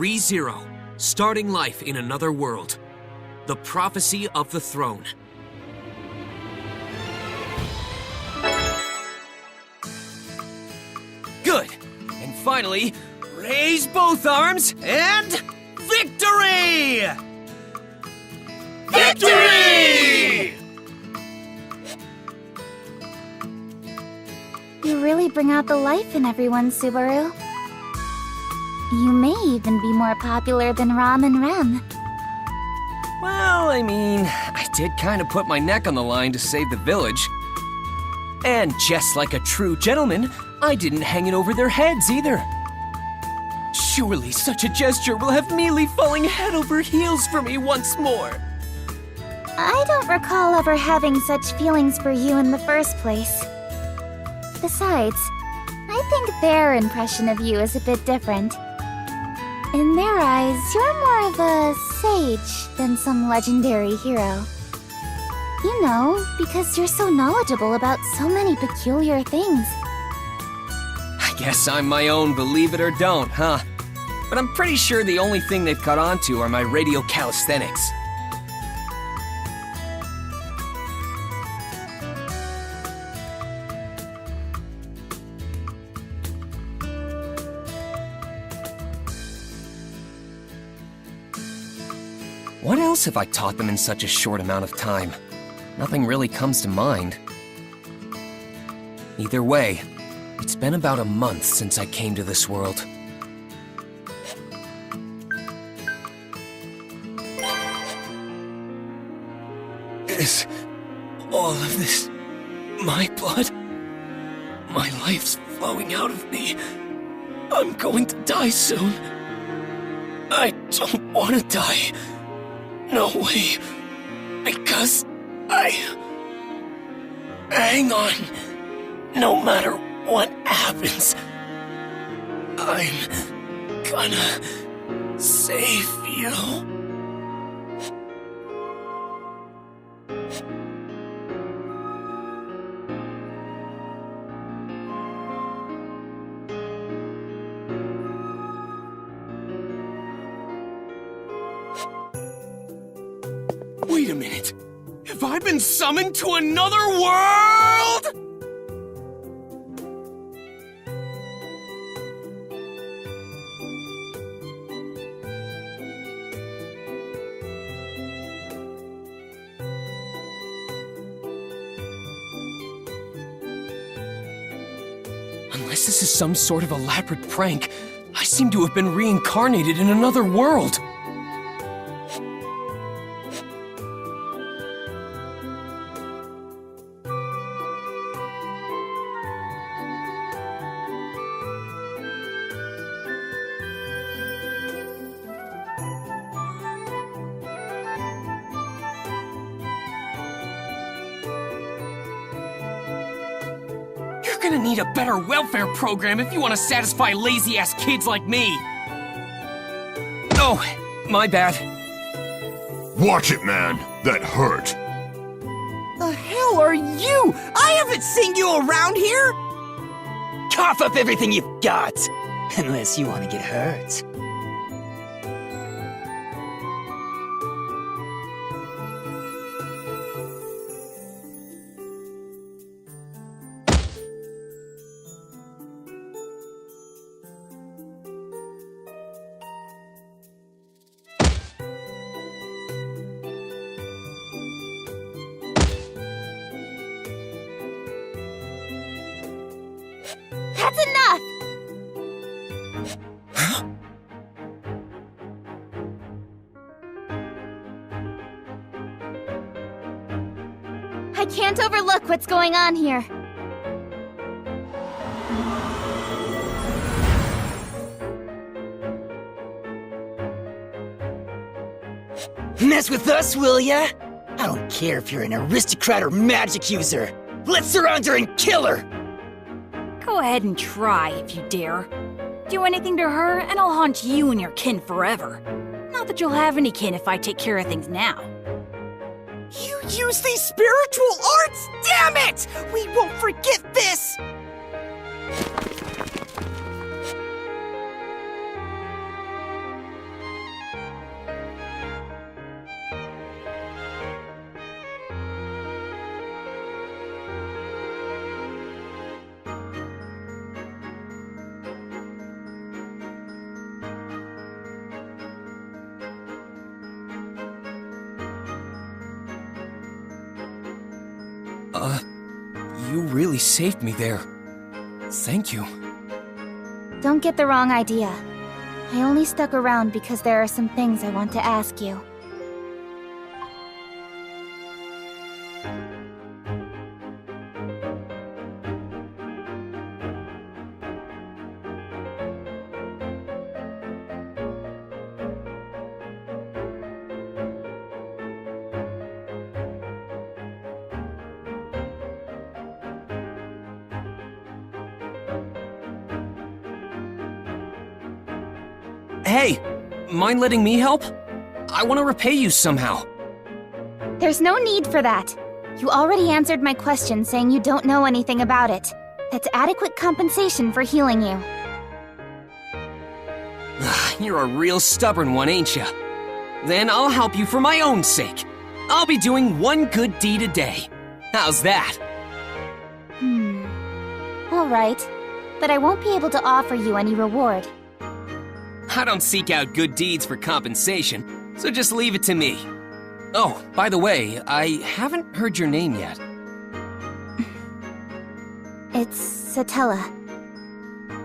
Rezero, starting life in another world. The Prophecy of the Throne. Good! And finally, raise both arms and victory! Victory! You really bring out the life in everyone, Subaru. You may even be more popular than Ram and Rem. Well, I mean, I did kind of put my neck on the line to save the village. And just like a true gentleman, I didn't hang it over their heads either. Surely such a gesture will have Mealy falling head over heels for me once more. I don't recall ever having such feelings for you in the first place. Besides, I think their impression of you is a bit different. In their eyes, you're more of a sage than some legendary hero. You know, because you're so knowledgeable about so many peculiar things. I guess I'm my own believe it or don't, huh? But I'm pretty sure the only thing they've caught on to are my radio calisthenics. What else have I taught them in such a short amount of time? Nothing really comes to mind. Either way, it's been about a month since I came to this world. Is all of this my blood? My life's flowing out of me. I'm going to die soon. I don't want to die. No way. Because hang on. No matter what happens, I'm gonna save you. Wait a minute. Have I been summoned to another world? Unless this is some sort of elaborate prank, I seem to have been reincarnated in another world. You're gonna need a better welfare program if you want to satisfy lazy-ass kids like me. Oh, my bad. Watch it, man. That hurt. The hell are you? I haven't seen you around here! Cough up everything you've got! Unless you want to get hurt. That's enough! I can't overlook what's going on here. Mess with us, will ya? I don't care if you're an aristocrat or magic user. Let's surround her and kill her! Go ahead and try if you dare. Do anything to her, and I'll haunt you and your kin forever. Not that you'll have any kin if I take care of things now. You use these spiritual arts? Damn it! We won't forget this! You really saved me there. Thank you. Don't get the wrong idea. I only stuck around because there are some things I want to ask you. Hey, mind letting me help? I want to repay you somehow. There's no need for that. You already answered my question saying you don't know anything about it. That's adequate compensation for healing you. You're a real stubborn one, ain't ya? Then I'll help you for my own sake. I'll be doing one good deed a day. How's that? Alright. But I won't be able to offer you any reward. I don't seek out good deeds for compensation, so just leave it to me. Oh, by the way, I haven't heard your name yet. It's Satella.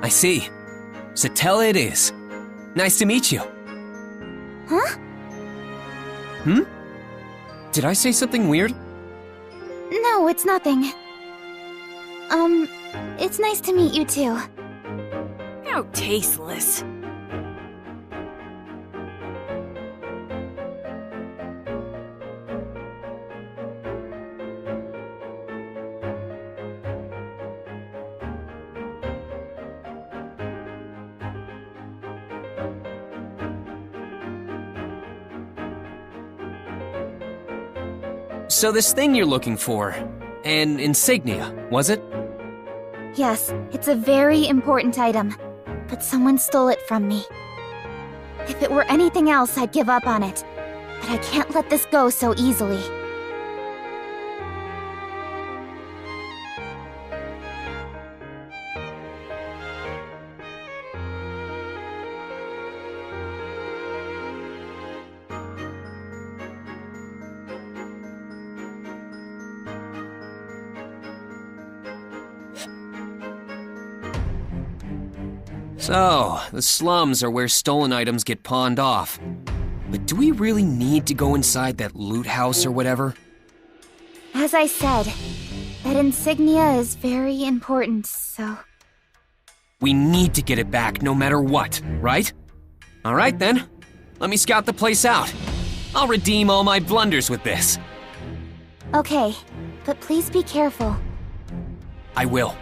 I see. Satella it is. Nice to meet you. Huh? Did I say something weird? No, it's nothing. It's nice to meet you too. How tasteless. So this thing you're looking for, an insignia, was it? Yes, it's a very important item, but someone stole it from me. If it were anything else, I'd give up on it, but I can't let this go so easily. So, the slums are where stolen items get pawned off. But do we really need to go inside that loot house or whatever? As I said, that insignia is very important, so... We need to get it back no matter what, right? Alright then, let me scout the place out. I'll redeem all my blunders with this. Okay, but please be careful. I will.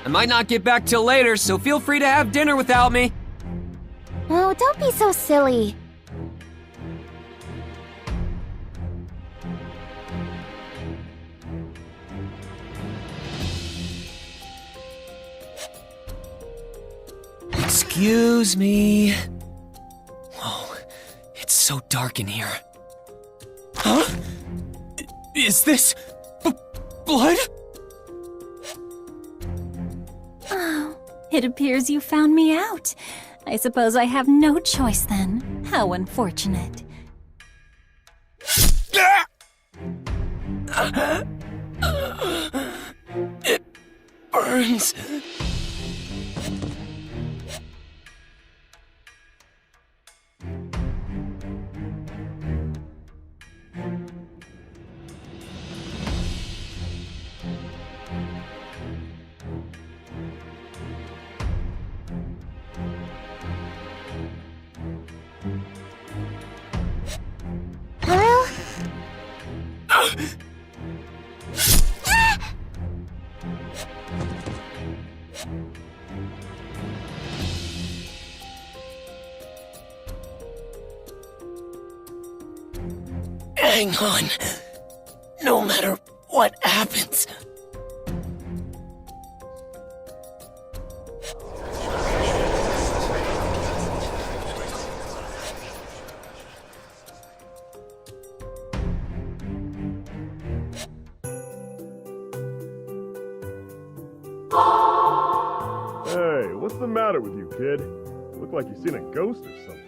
I might not get back till later, so feel free to have dinner without me. Oh, don't be so silly. Excuse me. Oh, it's so dark in here. Huh? Is this blood? Oh, it appears you found me out. I suppose I have no choice then. How unfortunate. It burns. Well... Hang on. No matter what happens. Hey, what's the matter with you, kid? Look like you've seen a ghost or something.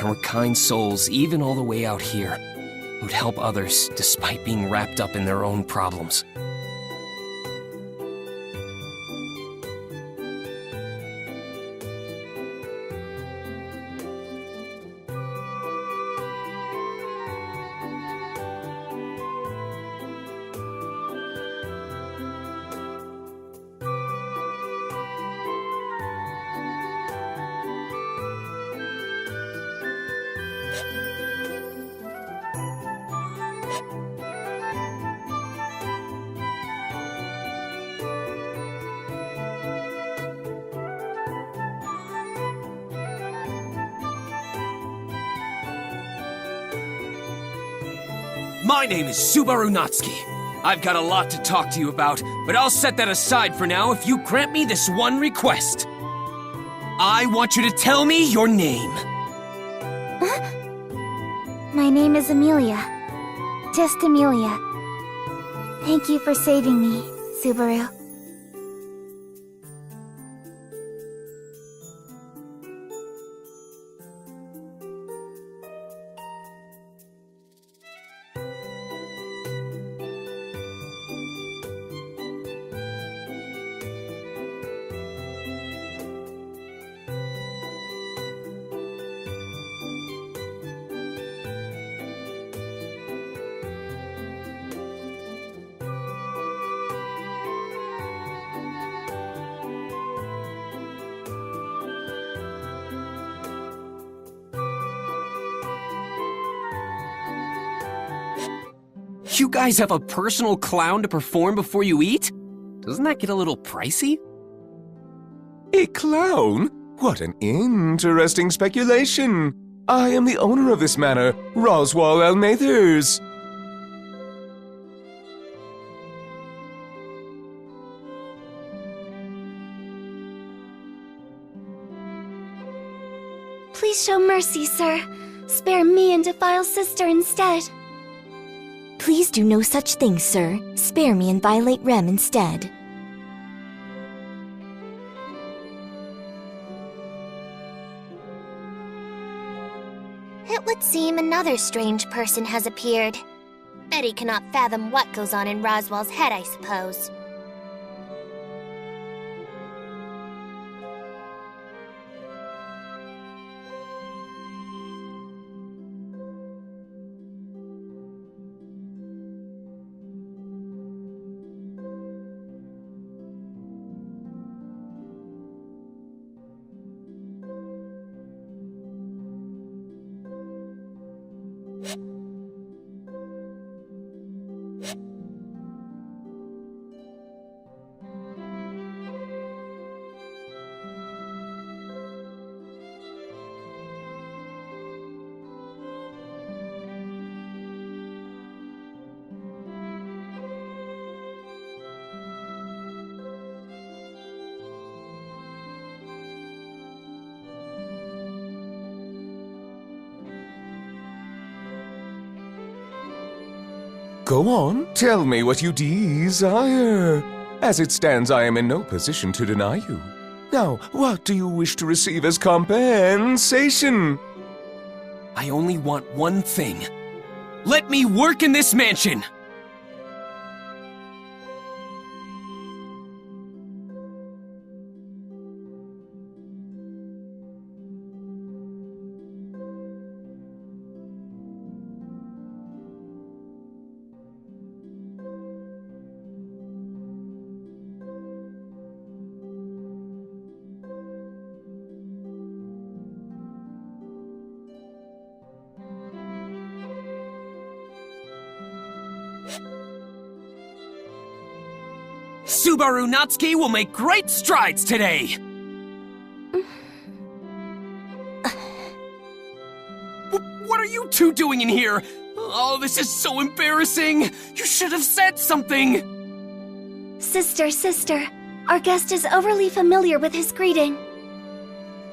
there were kind souls even all the way out here who'd help others despite being wrapped up in their own problems. My name is Subaru Natsuki. I've got a lot to talk to you about, but I'll set that aside for now if you grant me this one request. I want you to tell me your name. My name is Amelia. Just Amelia. Thank you for saving me, Subaru. You guys have a personal clown to perform before you eat? Doesn't that get a little pricey? A clown? What an interesting speculation. I am the owner of this manor, Roswell Elmathers. Please show mercy, sir. Spare me and Defile's sister instead. Please do no such thing, sir. Spare me and violate Rem instead. It would seem another strange person has appeared. Betty cannot fathom what goes on in Roswell's head, I suppose. Go on, tell me what you desire. As it stands, I am in no position to deny you. Now, what do you wish to receive as compensation? I only want one thing. Let me work in this mansion! Subaru Natsuki will make great strides today! What are you two doing in here? Oh, this is so embarrassing! You should have said something! Sister, our guest is overly familiar with his greeting.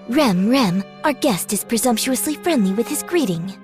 Rem, our guest is presumptuously friendly with his greeting.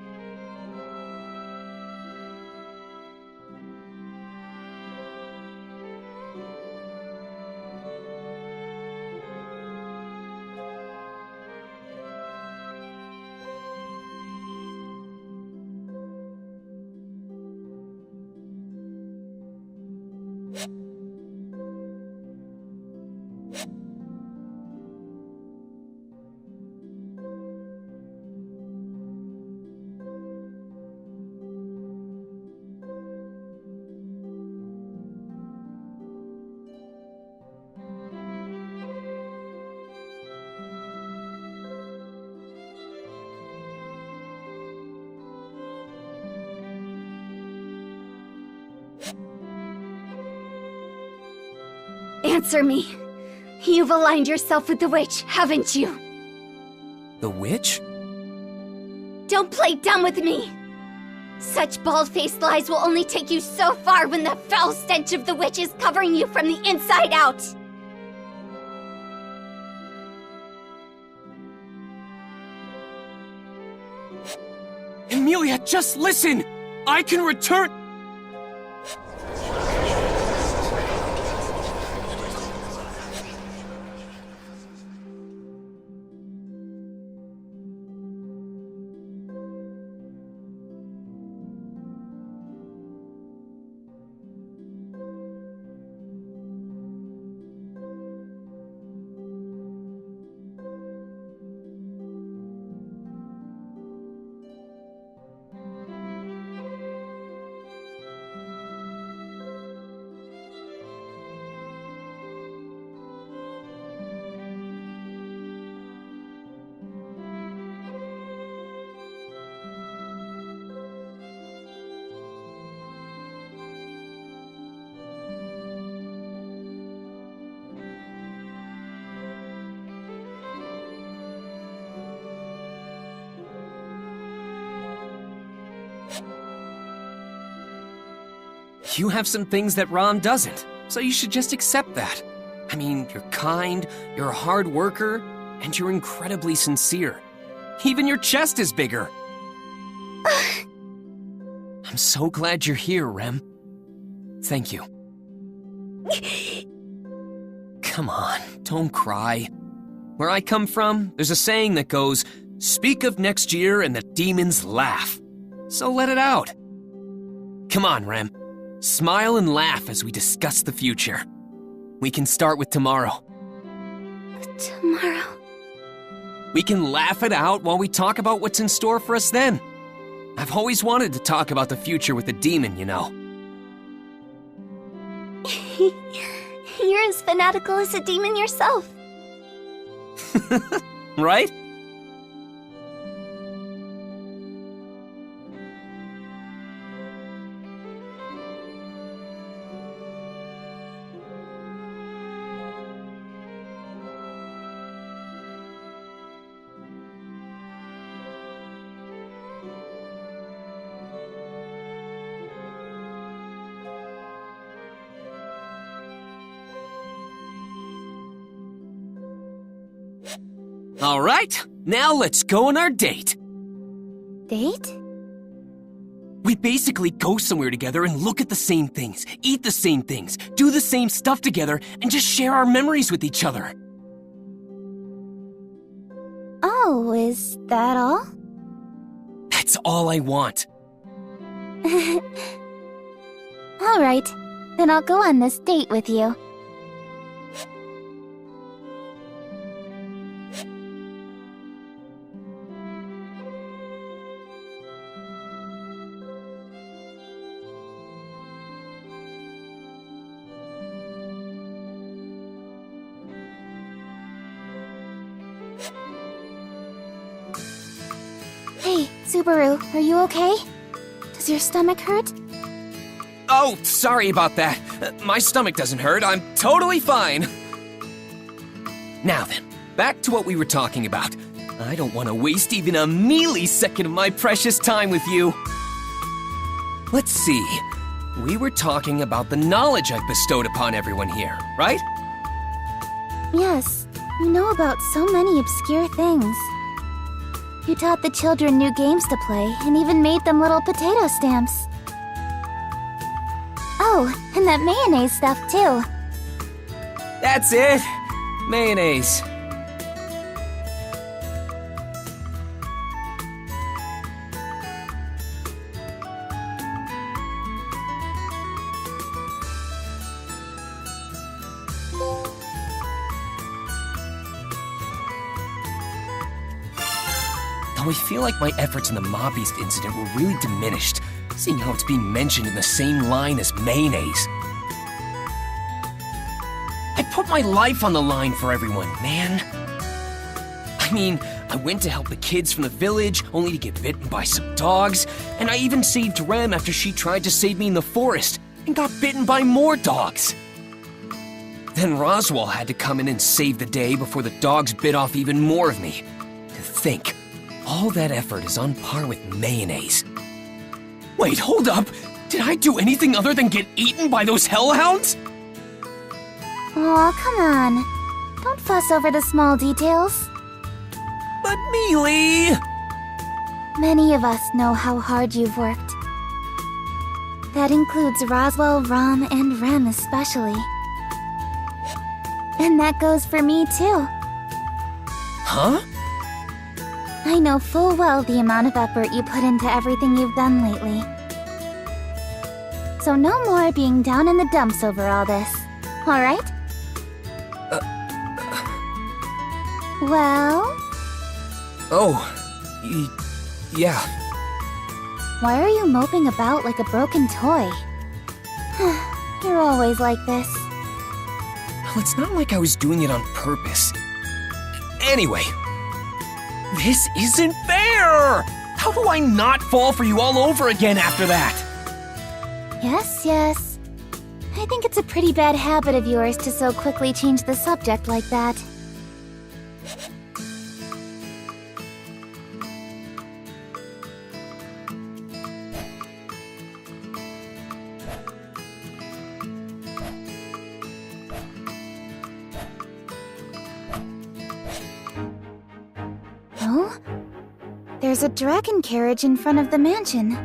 Answer me. You've aligned yourself with the witch, haven't you? The witch? Don't play dumb with me! Such bald-faced lies will only take you so far when the foul stench of the witch is covering you from the inside out! Emilia, just listen! I can return— You have some things that Ron doesn't, so you should just accept that. I mean, you're kind, you're a hard worker, and you're incredibly sincere. Even your chest is bigger. I'm so glad you're here, Rem. Thank you. Come on, don't cry. Where I come from, there's a saying that goes, "Speak of next year and the demons laugh." So let it out. Come on, Rem. Smile and laugh as we discuss the future. We can start with tomorrow. Tomorrow? We can laugh it out while we talk about what's in store for us then. I've always wanted to talk about the future with the demon, you know. You're as fanatical as a demon yourself. Right? All right, now let's go on our date. Date? We basically go somewhere together and look at the same things, eat the same things, do the same stuff together, and just share our memories with each other. Oh, is that all? That's all I want. All right, then I'll go on this date with you. Hey, Subaru, are you okay? Does your stomach hurt? Oh, sorry about that. My stomach doesn't hurt. I'm totally fine. Now then, back to what we were talking about. I don't want to waste even a millisecond of my precious time with you. Let's see. We were talking about the knowledge I've bestowed upon everyone here, right? Yes, you know about so many obscure things. You taught the children new games to play and even made them little potato stamps. Oh, and that mayonnaise stuff too. That's it. Mayonnaise. Though I feel like my efforts in the Mob Beast incident were really diminished, seeing how it's being mentioned in the same line as mayonnaise. I put my life on the line for everyone, man. I mean, I went to help the kids from the village, only to get bitten by some dogs, and I even saved Rem after she tried to save me in the forest, and got bitten by more dogs. Then Roswell had to come in and save the day before the dogs bit off even more of me. To think, all that effort is on par with mayonnaise. Wait, hold up! Did I do anything other than get eaten by those hellhounds? Aw, come on. Don't fuss over the small details. But Mealy! Many of us know how hard you've worked. That includes Roswell, Rom, and Rem especially. And that goes for me too. Huh? I know full well the amount of effort you put into everything you've done lately. So no more being down in the dumps over all this, alright? Well? Oh, yeah. Why are you moping about like a broken toy? You're always like this. Well, it's not like I was doing it on purpose. Anyway, this isn't fair! How do I not fall for you all over again after that? Yes. I think it's a pretty bad habit of yours to so quickly change the subject like that. Oh? There's a dragon carriage in front of the mansion.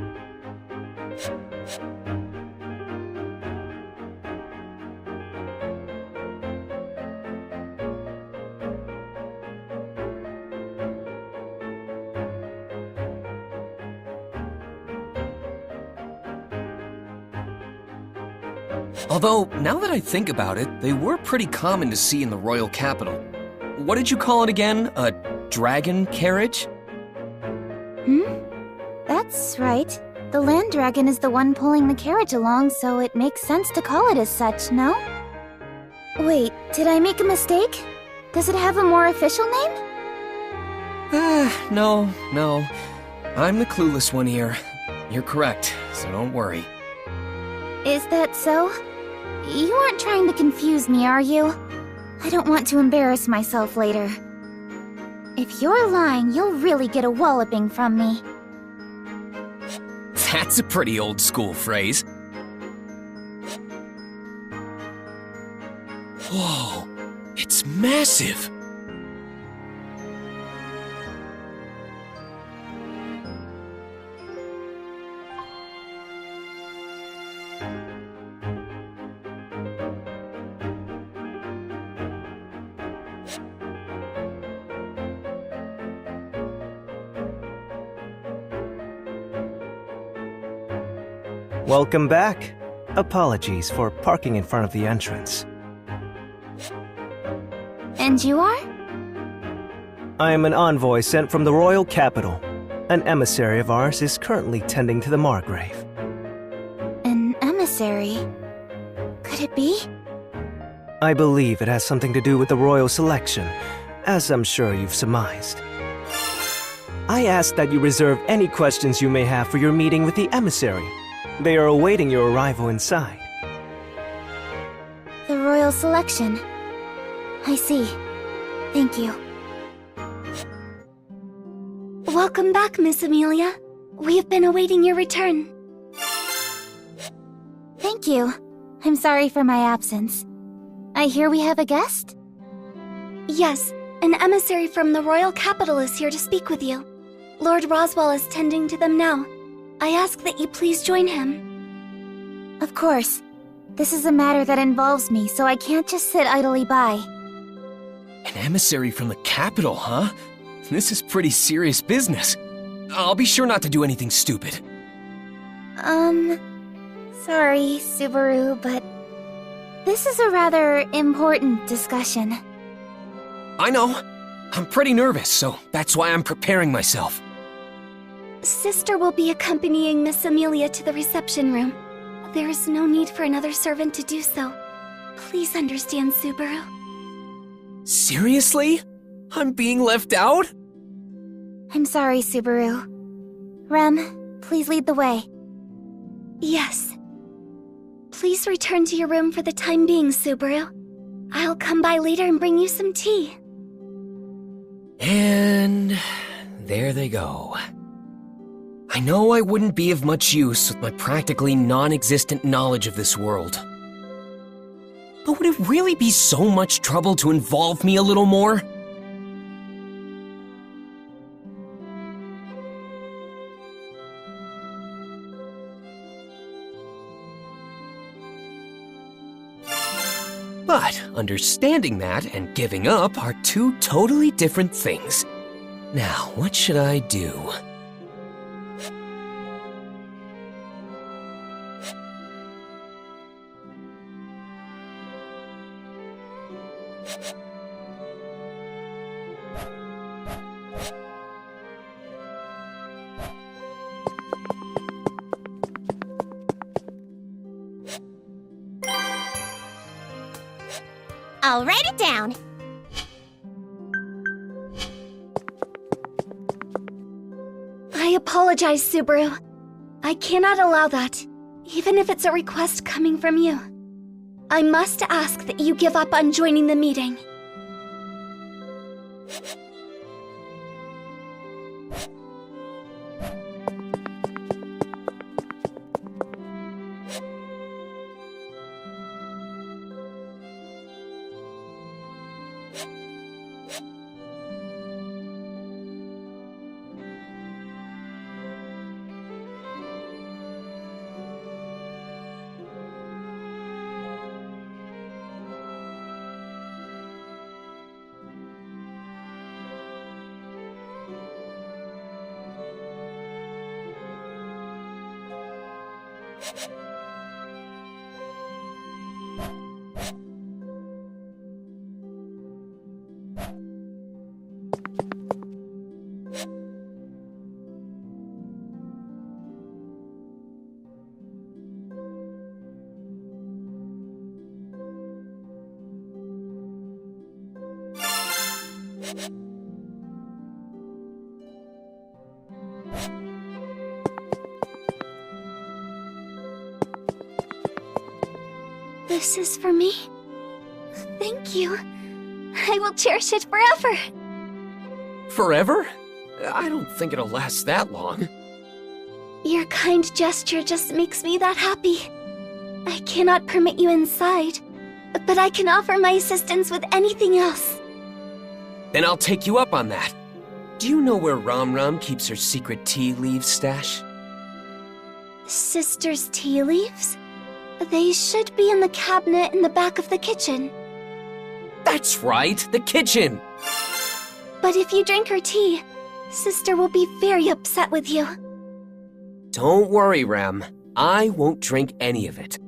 Although, now that I think about it, they were pretty common to see in the royal capital. What did you call it again? A dragon carriage? That's right. The land dragon is the one pulling the carriage along, so it makes sense to call it as such, no? Wait, did I make a mistake? Does it have a more official name? No. I'm the clueless one here. You're correct, so don't worry. Is that so? You aren't trying to confuse me, are you? I don't want to embarrass myself later. If you're lying, you'll really get a walloping from me. That's a pretty old school phrase. Whoa, it's massive! Welcome back. Apologies for parking in front of the entrance. And you are? I am an envoy sent from the royal capital. An emissary of ours is currently tending to the Margrave. An emissary? Could it be? I believe it has something to do with the royal selection, as I'm sure you've surmised. I ask that you reserve any questions you may have for your meeting with the emissary. They are awaiting your arrival inside. The royal selection. I see. Thank you. Welcome back, Miss Amelia. We've been awaiting your return. Thank you. I'm sorry for my absence. I hear we have a guest? Yes, an emissary from the royal capital is here to speak with you. Lord Roswell is tending to them now. I ask that you please join him. Of course. This is a matter that involves me, so I can't just sit idly by. An emissary from the capital, huh? This is pretty serious business. I'll be sure not to do anything stupid. Sorry, Subaru, but this is a rather important discussion. I know. I'm pretty nervous, so that's why I'm preparing myself. Sister will be accompanying Miss Amelia to the reception room. There is no need for another servant to do so. Please understand, Subaru. Seriously? I'm being left out? I'm sorry, Subaru. Rem, please lead the way. Yes. Please return to your room for the time being, Subaru. I'll come by later and bring you some tea. And there they go. I know I wouldn't be of much use with my practically non-existent knowledge of this world. But would it really be so much trouble to involve me a little more? But understanding that and giving up are two totally different things. Now, what should I do? I'll write it down. I apologize, Subaru. I cannot allow that, even if it's a request coming from you. I must ask that you give up on joining the meeting. This is for me? Thank you. I will cherish it forever. Forever? I don't think it'll last that long. Your kind gesture just makes me that happy. I cannot permit you inside, but I can offer my assistance with anything else. Then I'll take you up on that. Do you know where Ram Ram keeps her secret tea leaves stash? Sister's tea leaves? They should be in the cabinet in the back of the kitchen. That's right, the kitchen! But if you drink her tea, Sister will be very upset with you. Don't worry, Ram. I won't drink any of it.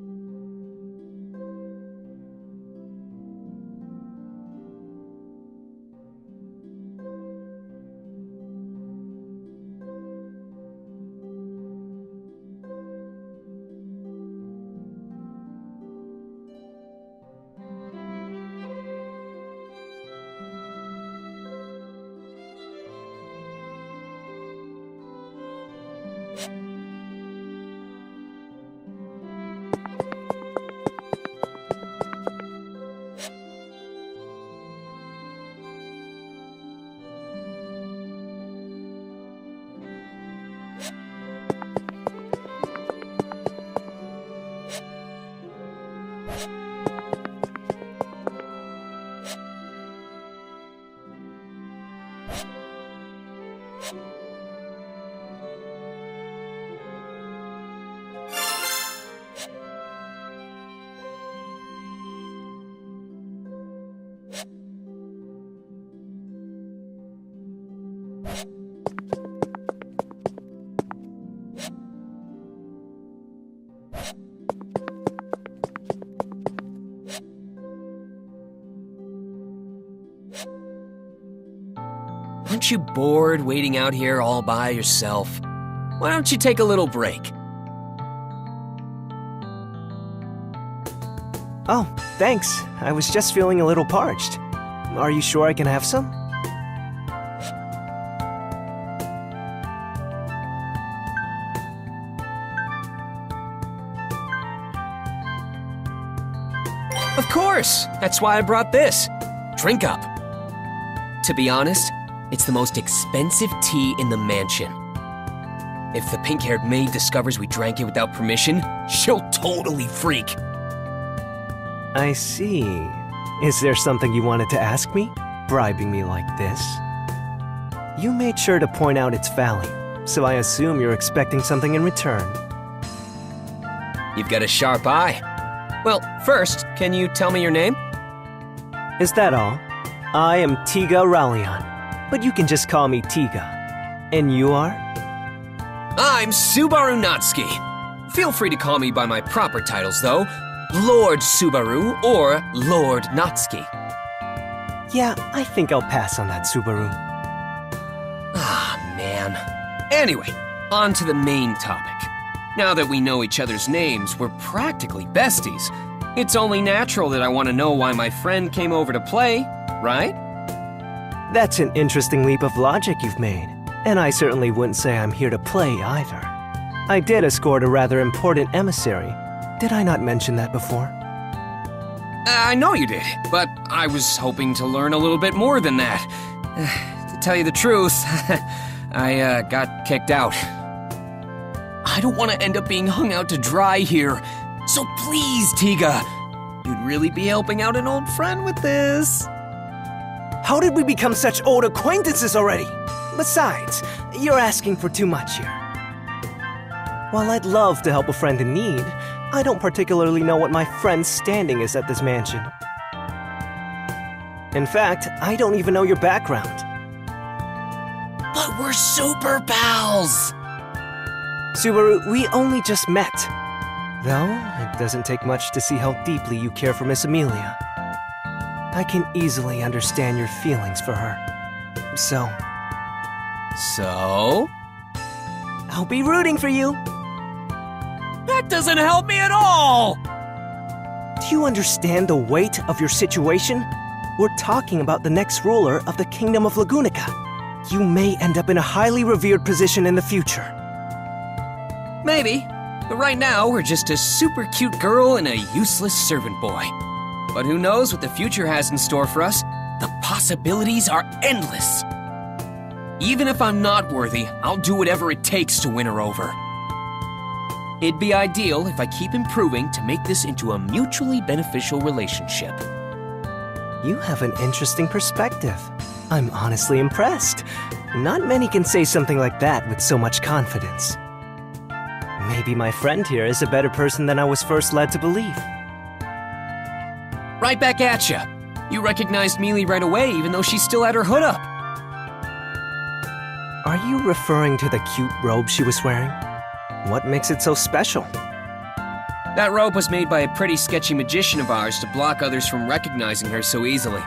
Aren't you bored waiting out here all by yourself? Why don't you take a little break? Oh, thanks. I was just feeling a little parched. Are you sure I can have some? Of course! That's why I brought this. Drink up. To be honest, it's the most expensive tea in the mansion. If the pink-haired maid discovers we drank it without permission, she'll totally freak. I see. Is there something you wanted to ask me? Bribing me like this? You made sure to point out its value, so I assume you're expecting something in return. You've got a sharp eye. Well, first, can you tell me your name? Is that all? I am Tiga Rallion, but you can just call me Tiga. And you are? I'm Subaru Natsuki. Feel free to call me by my proper titles, though. Lord Subaru or Lord Natsuki. Yeah, I think I'll pass on that, Subaru. Ah, man. Anyway, on to the main topic. Now that we know each other's names, we're practically besties. It's only natural that I want to know why my friend came over to play, right? That's an interesting leap of logic you've made, and I certainly wouldn't say I'm here to play either. I did escort a rather important emissary. Did I not mention that before? I know you did, but I was hoping to learn a little bit more than that. To tell you the truth, I got kicked out. I don't want to end up being hung out to dry here, so please, Tiga, you'd really be helping out an old friend with this. How did we become such old acquaintances already? Besides, you're asking for too much here. While I'd love to help a friend in need, I don't particularly know what my friend's standing is at this mansion. In fact, I don't even know your background. But we're super pals! Subaru, we only just met. Though, it doesn't take much to see how deeply you care for Miss Amelia. I can easily understand your feelings for her. So, I'll be rooting for you. That doesn't help me at all! Do you understand the weight of your situation? We're talking about the next ruler of the Kingdom of Lagunica. You may end up in a highly revered position in the future. Maybe, but right now we're just a super cute girl and a useless servant boy. But who knows what the future has in store for us? The possibilities are endless. Even if I'm not worthy, I'll do whatever it takes to win her over. It'd be ideal if I keep improving to make this into a mutually beneficial relationship. You have an interesting perspective. I'm honestly impressed. Not many can say something like that with so much confidence. Maybe my friend here is a better person than I was first led to believe. Right back at ya. You recognized Mealy right away, even though she still had her hood up. Are you referring to the cute robe she was wearing? What makes it so special? That robe was made by a pretty sketchy magician of ours to block others from recognizing her so easily.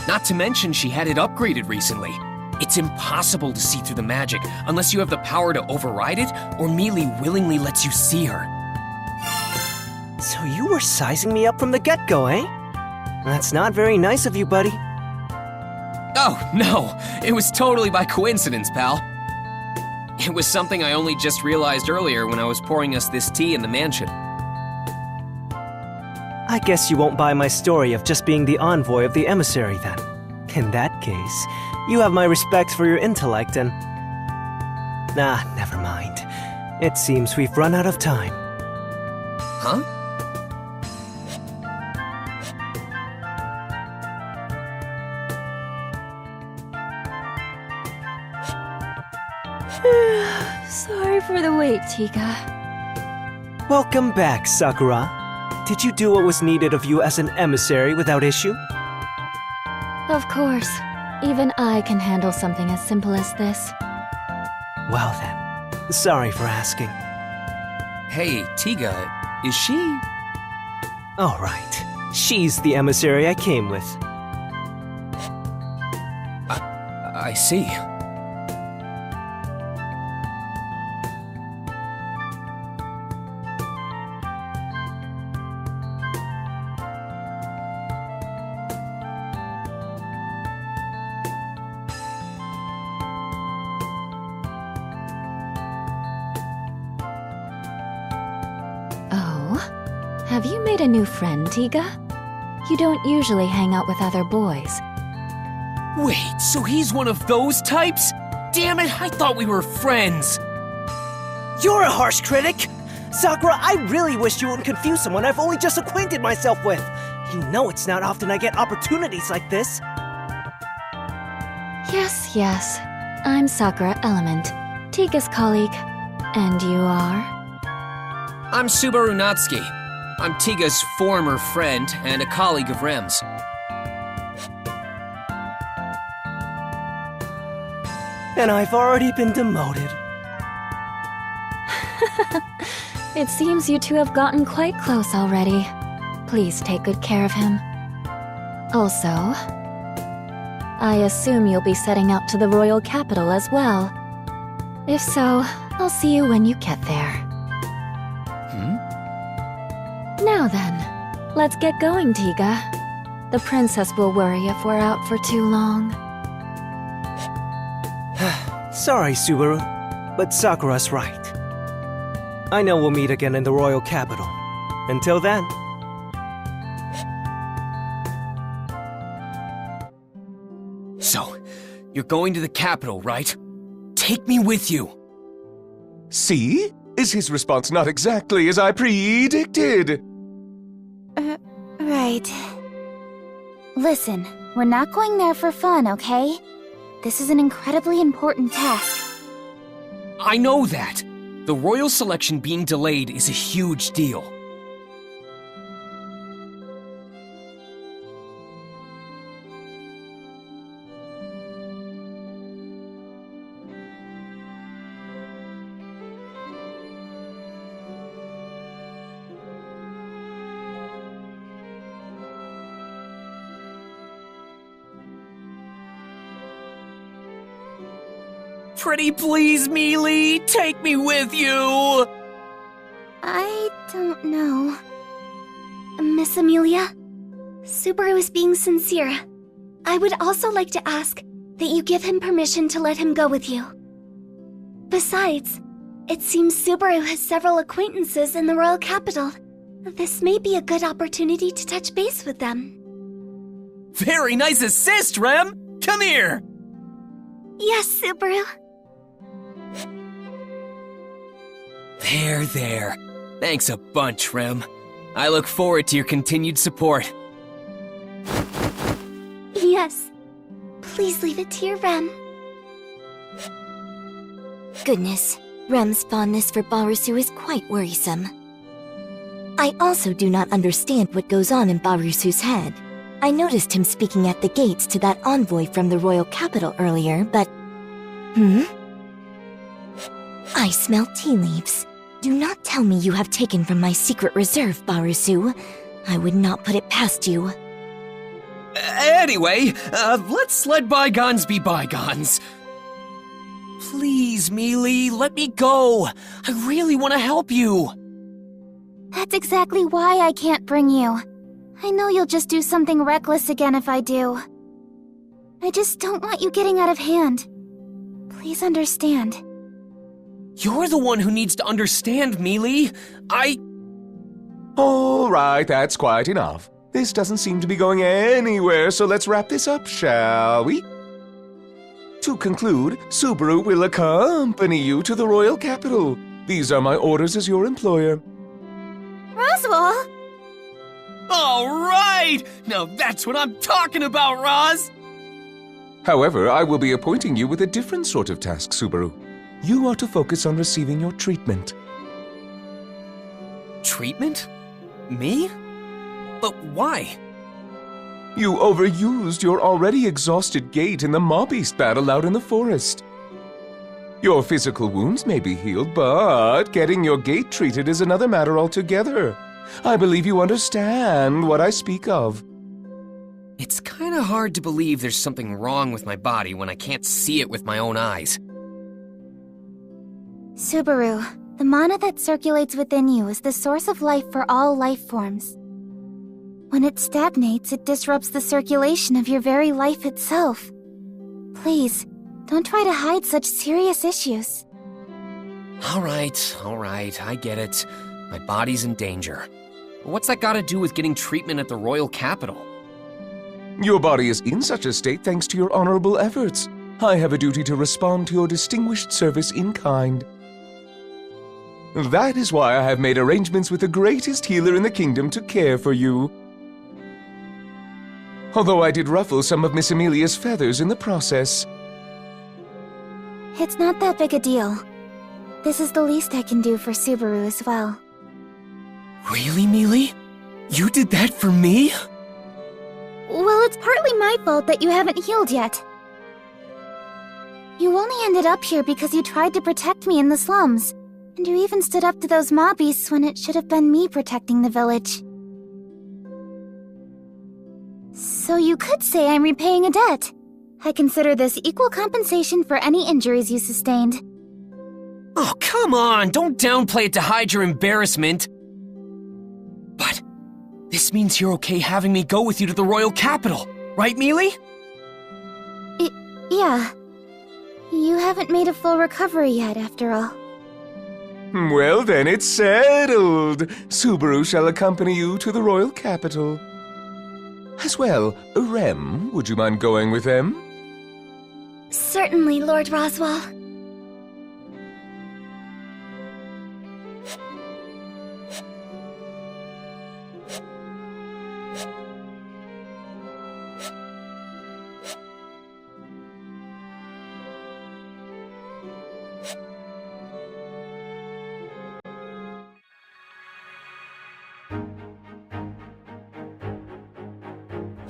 Not to mention she had it upgraded recently. It's impossible to see through the magic unless you have the power to override it or Mealy willingly lets you see her. So you were sizing me up from the get-go, eh? That's not very nice of you, buddy. Oh, no. It was totally by coincidence, pal. It was something I only just realized earlier when I was pouring us this tea in the mansion. I guess you won't buy my story of just being the envoy of the emissary, then. In that case, you have my respect for your intellect and... Nah, never mind. It seems we've run out of time. Huh? Sorry for the wait, Tiga. Welcome back, Sakura. Did you do what was needed of you as an emissary without issue? Of course. Even I can handle something as simple as this. Well then, sorry for asking. Hey, Tiga, is she... All right. She's the emissary I came with. I see. Have you made a new friend, Tiga? You don't usually hang out with other boys. Wait, so he's one of those types? Damn it, I thought we were friends. You're a harsh critic! Sakura, I really wish you wouldn't confuse someone I've only just acquainted myself with. You know it's not often I get opportunities like this. Yes. I'm Sakura Element, Tiga's colleague. And you are? I'm Subaru Natsuki. I'm Tiga's former friend and a colleague of Rem's. And I've already been demoted. It seems you two have gotten quite close already. Please take good care of him. Also, I assume you'll be setting out to the royal capital as well. If so, I'll see you when you get there. Now then, let's get going, Tiga. The princess will worry if we're out for too long. Sorry, Subaru, but Sakura's right. I know we'll meet again in the royal capital. Until then. So, you're going to the capital, right? Take me with you. See? Is his response not exactly as I predicted? Right. Listen, we're not going there for fun, okay? This is an incredibly important task. I know that. The royal selection being delayed is a huge deal. Pretty please, Mealy, take me with you! I don't know. Miss Amelia, Subaru is being sincere. I would also like to ask that you give him permission to let him go with you. Besides, it seems Subaru has several acquaintances in the royal capital. This may be a good opportunity to touch base with them. Very nice assist, Rem! Come here! Yes, Subaru. There. Thanks a bunch, Rem. I look forward to your continued support. Yes. Please leave it to your Rem. Goodness, Rem's fondness for Barusu is quite worrisome. I also do not understand what goes on in Barusu's head. I noticed him speaking at the gates to that envoy from the royal capital earlier, but... I smell tea leaves. Do not tell me you have taken from my secret reserve, Barusu. I would not put it past you. Anyway, let's let bygones be bygones. Please, Mealy, let me go. I really want to help you. That's exactly why I can't bring you. I know you'll just do something reckless again if I do. I just don't want you getting out of hand. Please understand. You're the one who needs to understand, Mealy. All right, that's quite enough. This doesn't seem to be going anywhere, so let's wrap this up, shall we? To conclude, Subaru will accompany you to the royal capital. These are my orders as your employer. Roswell! All right! Now that's what I'm talking about, Roz! However, I will be appointing you with a different sort of task, Subaru. You are to focus on receiving your treatment. Treatment? Me? But why? You overused your already exhausted gait in the mob-beast battle out in the forest. Your physical wounds may be healed, but getting your gait treated is another matter altogether. I believe you understand what I speak of. It's kinda hard to believe there's something wrong with my body when I can't see it with my own eyes. Subaru, the mana that circulates within you is the source of life for all life forms. When it stagnates, it disrupts the circulation of your very life itself. Please, don't try to hide such serious issues. All right, I get it. My body's in danger. What's that gotta do with getting treatment at the royal capital? Your body is in such a state thanks to your honorable efforts. I have a duty to respond to your distinguished service in kind. That is why I have made arrangements with the greatest healer in the kingdom to care for you. Although I did ruffle some of Miss Amelia's feathers in the process. It's not that big a deal. This is the least I can do for Subaru as well. Really, Mealy? You did that for me? Well, it's partly my fault that you haven't healed yet. You only ended up here because you tried to protect me in the slums. And you even stood up to those mob beasts when it should have been me protecting the village. So you could say I'm repaying a debt. I consider this equal compensation for any injuries you sustained. Oh, come on! Don't downplay it to hide your embarrassment. But this means you're okay having me go with you to the royal capital, right, Mealy? Yeah. You haven't made a full recovery yet, after all. Well then, it's settled. Subaru shall accompany you to the royal capital. As well, Rem, would you mind going with them? Certainly, Lord Roswell.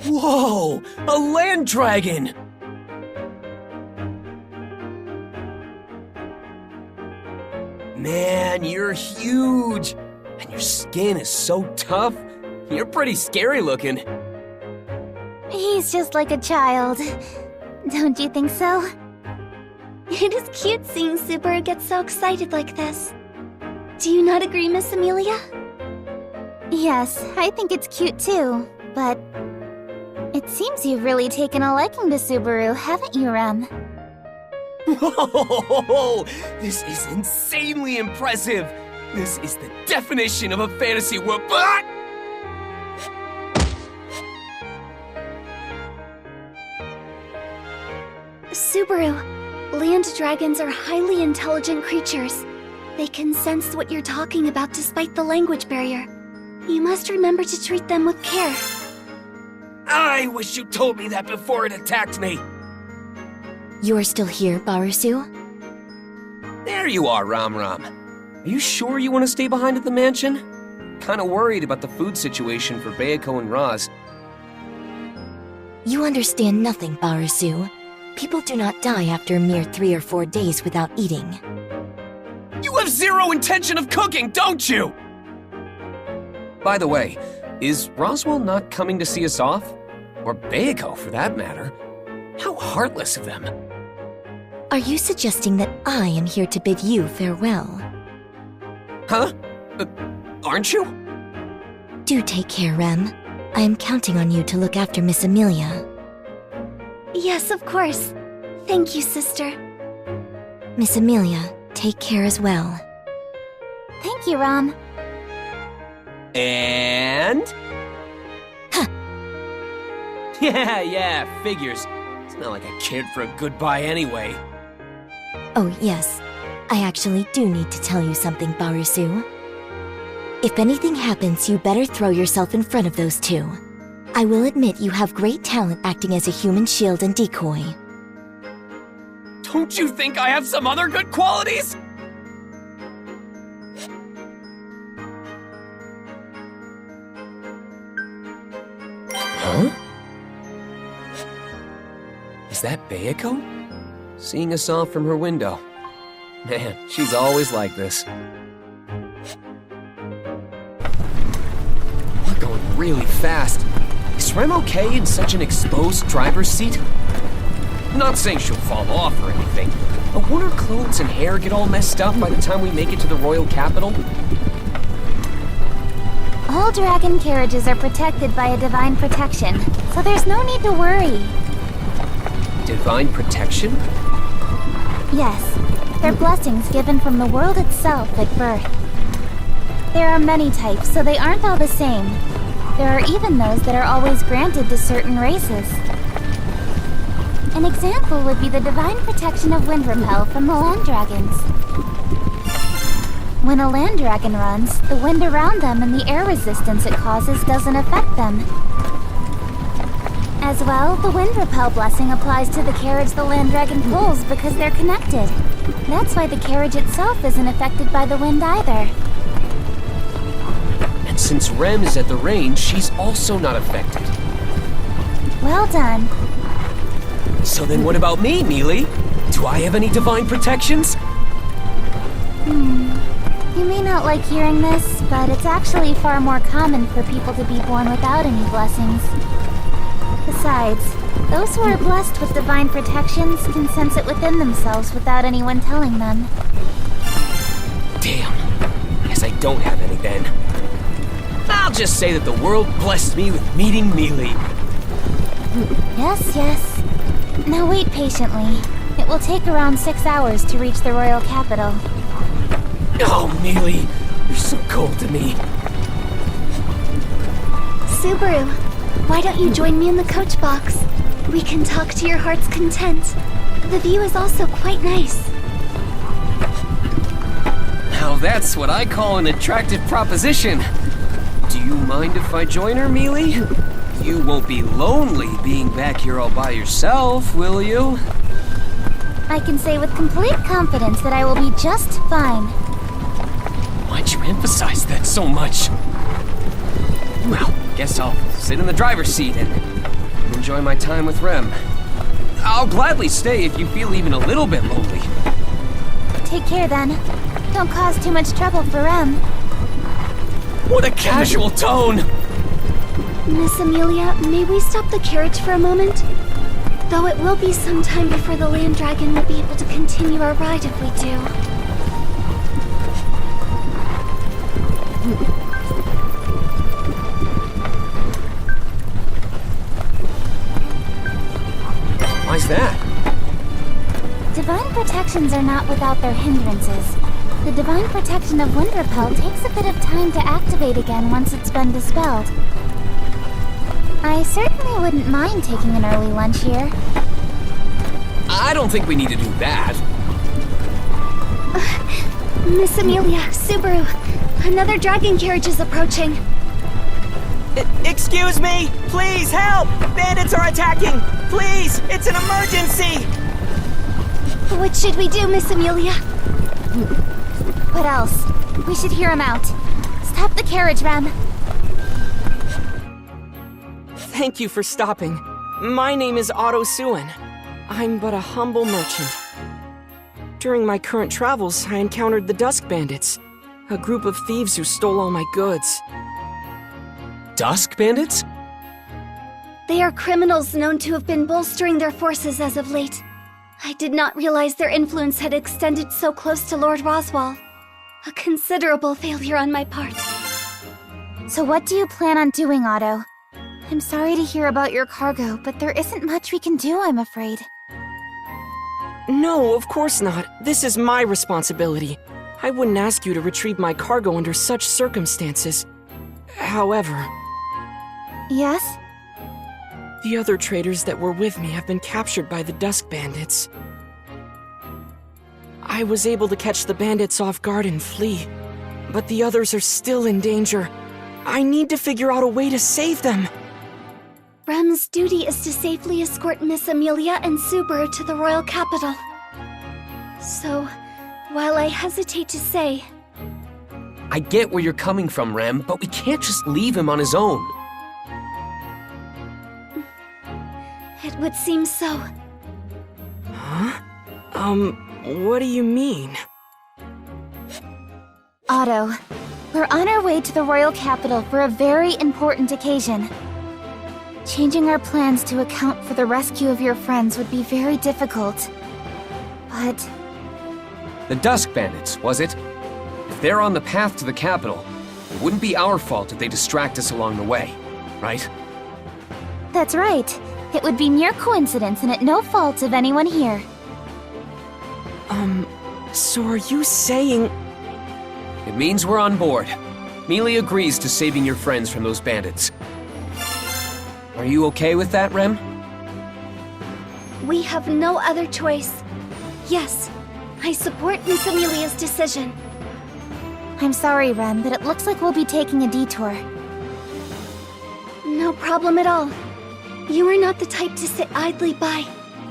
Whoa! A land dragon! Man, you're huge! And your skin is so tough. You're pretty scary looking. He's just like a child. Don't you think so? It is cute seeing Subaru get so excited like this. Do you not agree, Miss Amelia? Yes, I think it's cute too, but it seems you've really taken a liking to Subaru, haven't you, Rem? Whoa! This is insanely impressive! This is the definition of a fantasy world. Subaru, land dragons are highly intelligent creatures. They can sense what you're talking about despite the language barrier. You must remember to treat them with care. I wish you told me that before it attacked me! You're still here, Barusu? There you are, Ram. Are you sure you want to stay behind at the mansion? Kinda worried about the food situation for Bayako and Roz. You understand nothing, Barusu. People do not die after a mere 3 or 4 days without eating. You have zero intention of cooking, don't you? By the way, is Roswell not coming to see us off? Or Bayako, for that matter. How heartless of them. Are you suggesting that I am here to bid you farewell? Huh? Aren't you? Do take care, Rem. I am counting on you to look after Miss Amelia. Yes, of course. Thank you, sister. Miss Amelia, take care as well. Thank you, Ram. And... Huh. Yeah, figures. It's not like I cared for a goodbye anyway. Oh, yes. I actually do need to tell you something, Barusu. If anything happens, you better throw yourself in front of those two. I will admit you have great talent acting as a human shield and decoy. Don't you think I have some other good qualities? Huh? Is that Bayako? Seeing us off from her window. Man, she's always like this. We're going really fast. Is Rem okay in such an exposed driver's seat? Not saying she'll fall off or anything, but won't her clothes and hair get all messed up by the time we make it to the royal capital? All dragon carriages are protected by a divine protection, so there's no need to worry. Divine protection? Yes, they're blessings given from the world itself at birth. There are many types, so they aren't all the same. There are even those that are always granted to certain races. An example would be the divine protection of wind repel from the land dragons. When a land dragon runs, the wind around them and the air resistance it causes doesn't affect them. As well, the wind repel blessing applies to the carriage the land dragon pulls because they're connected. That's why the carriage itself isn't affected by the wind either. And since Rem is at the range, she's also not affected. Well done. So then what about me, Mealy? Do I have any divine protections? You may not like hearing this, but it's actually far more common for people to be born without any blessings. Besides, those who are blessed with divine protections can sense it within themselves without anyone telling them. Damn. Guess I don't have any then. I'll just say that the world blessed me with meeting Mealy. Yes, yes. Now wait patiently. It will take around 6 hours to reach the royal capital. Oh, Mealy, you're so cold to me. Subaru, why don't you join me in the coach box? We can talk to your heart's content. The view is also quite nice. Now that's what I call an attractive proposition. Do you mind if I join her, Mealy? You won't be lonely being back here all by yourself, will you? I can say with complete confidence that I will be just fine. Why'd you emphasize that so much? Well, guess I'll sit in the driver's seat and enjoy my time with Rem. I'll gladly stay if you feel even a little bit lonely. Take care then. Don't cause too much trouble for Rem. What a casual tone! Miss Amelia, may we stop the carriage for a moment? Though it will be some time before the land dragon will be able to continue our ride if we do. Why's that? Divine protections are not without their hindrances. The divine protection of wind repel takes a bit of time to activate again once it's been dispelled. I certainly wouldn't mind taking an early lunch here. I don't think we need to do that. Miss Amelia, Subaru, another dragon carriage is approaching. Excuse me! Please help! Bandits are attacking! Please! It's an emergency! What should we do, Miss Amelia? What else? We should hear him out. Stop the carriage, Rem. Thank you for stopping. My name is Otto Suin. I'm but a humble merchant. During my current travels, I encountered the Dusk Bandits, a group of thieves who stole all my goods. Dusk Bandits? They are criminals known to have been bolstering their forces as of late. I did not realize their influence had extended so close to Lord Roswell. A considerable failure on my part. So what do you plan on doing, Otto? I'm sorry to hear about your cargo, but there isn't much we can do, I'm afraid. No, of course not. This is my responsibility. I wouldn't ask you to retrieve my cargo under such circumstances. However... Yes? The other traders that were with me have been captured by the Dusk Bandits. I was able to catch the bandits off guard and flee, but the others are still in danger. I need to figure out a way to save them. Rem's duty is to safely escort Miss Amelia and Subaru to the royal capital. So, while I hesitate to say... I get where you're coming from, Rem, but we can't just leave him on his own. It would seem so. Huh? What do you mean? Otto, we're on our way to the royal capital for a very important occasion. Changing our plans to account for the rescue of your friends would be very difficult. But... The Dusk Bandits, was it? If they're on the path to the capital, it wouldn't be our fault if they distract us along the way, right? That's right. It would be mere coincidence and at no fault of anyone here. So are you saying... It means we're on board. Mealy agrees to saving your friends from those bandits. Are you okay with that, Rem? We have no other choice. Yes, I support Miss Amelia's decision. I'm sorry, Rem, but it looks like we'll be taking a detour. No problem at all. You are not the type to sit idly by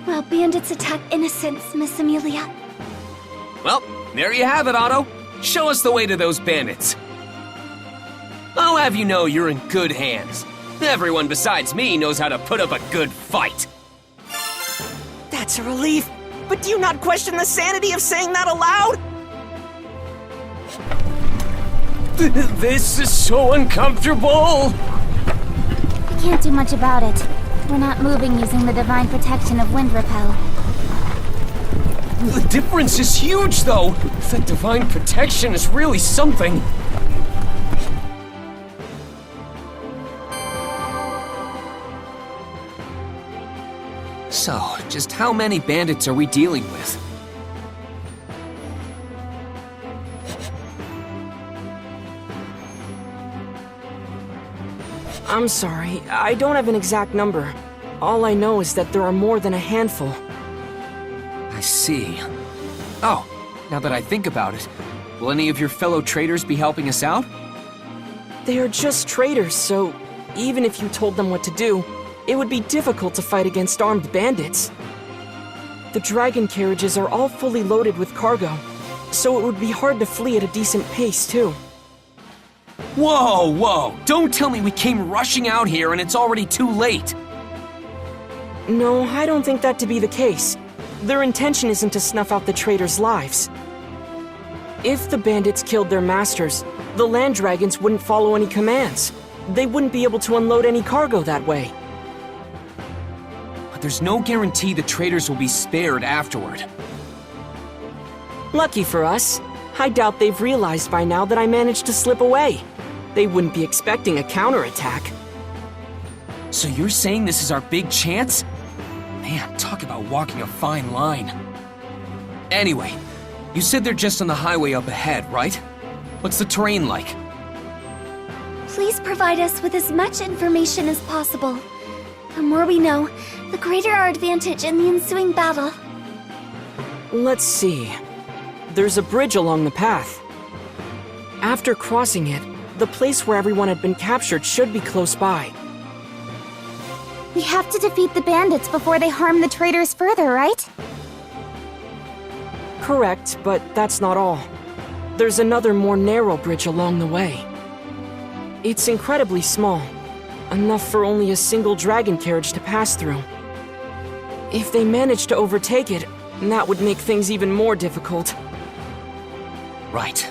while bandits attack innocents, Miss Amelia. Well, there you have it, Otto. Show us the way to those bandits. I'll have you know you're in good hands. Everyone besides me knows how to put up a good fight. That's a relief. But do you not question the sanity of saying that aloud? This is so uncomfortable! We can't do much about it. We're not moving using the divine protection of wind repel. The difference is huge, though! That divine protection is really something. So, just how many bandits are we dealing with? I'm sorry, I don't have an exact number. All I know is that there are more than a handful. I see. Oh, now that I think about it, will any of your fellow traders be helping us out? They are just traders, so even if you told them what to do, it would be difficult to fight against armed bandits. The dragon carriages are all fully loaded with cargo, so it would be hard to flee at a decent pace, too. Whoa, whoa! Don't tell me we came rushing out here and it's already too late! No, I don't think that to be the case. Their intention isn't to snuff out the traders' lives. If the bandits killed their masters, the land dragons wouldn't follow any commands. They wouldn't be able to unload any cargo that way. But there's no guarantee the traders will be spared afterward. Lucky for us, I doubt they've realized by now that I managed to slip away. They wouldn't be expecting a counterattack. So you're saying this is our big chance? Man, talk about walking a fine line. Anyway, you said they're just on the highway up ahead, right? What's the terrain like? Please provide us with as much information as possible. The more we know, the greater our advantage in the ensuing battle. Let's see. There's a bridge along the path. After crossing it, the place where everyone had been captured should be close by. We have to defeat the bandits before they harm the traders further, right? Correct, but that's not all. There's another more narrow bridge along the way. It's incredibly small, enough for only a single dragon carriage to pass through. If they manage to overtake it, that would make things even more difficult. Right.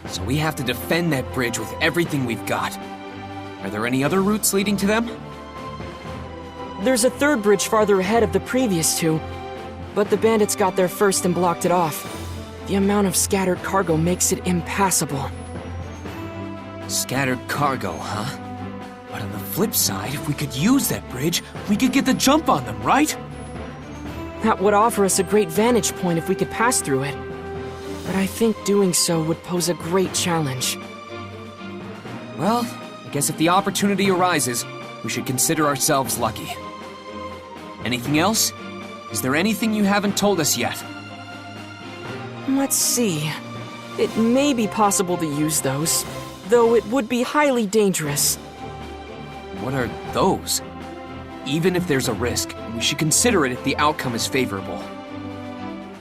So we have to defend that bridge with everything we've got. Are there any other routes leading to them? There's a third bridge farther ahead of the previous two, but the bandits got there first and blocked it off. The amount of scattered cargo makes it impassable. Scattered cargo, huh? But on the flip side, if we could use that bridge, we could get the jump on them, right? That would offer us a great vantage point if we could pass through it. But I think doing so would pose a great challenge. Well, I guess if the opportunity arises, we should consider ourselves lucky. Anything else? Is there anything you haven't told us yet? Let's see. It may be possible to use those, though it would be highly dangerous. What are those? Even if there's a risk, we should consider it if the outcome is favorable.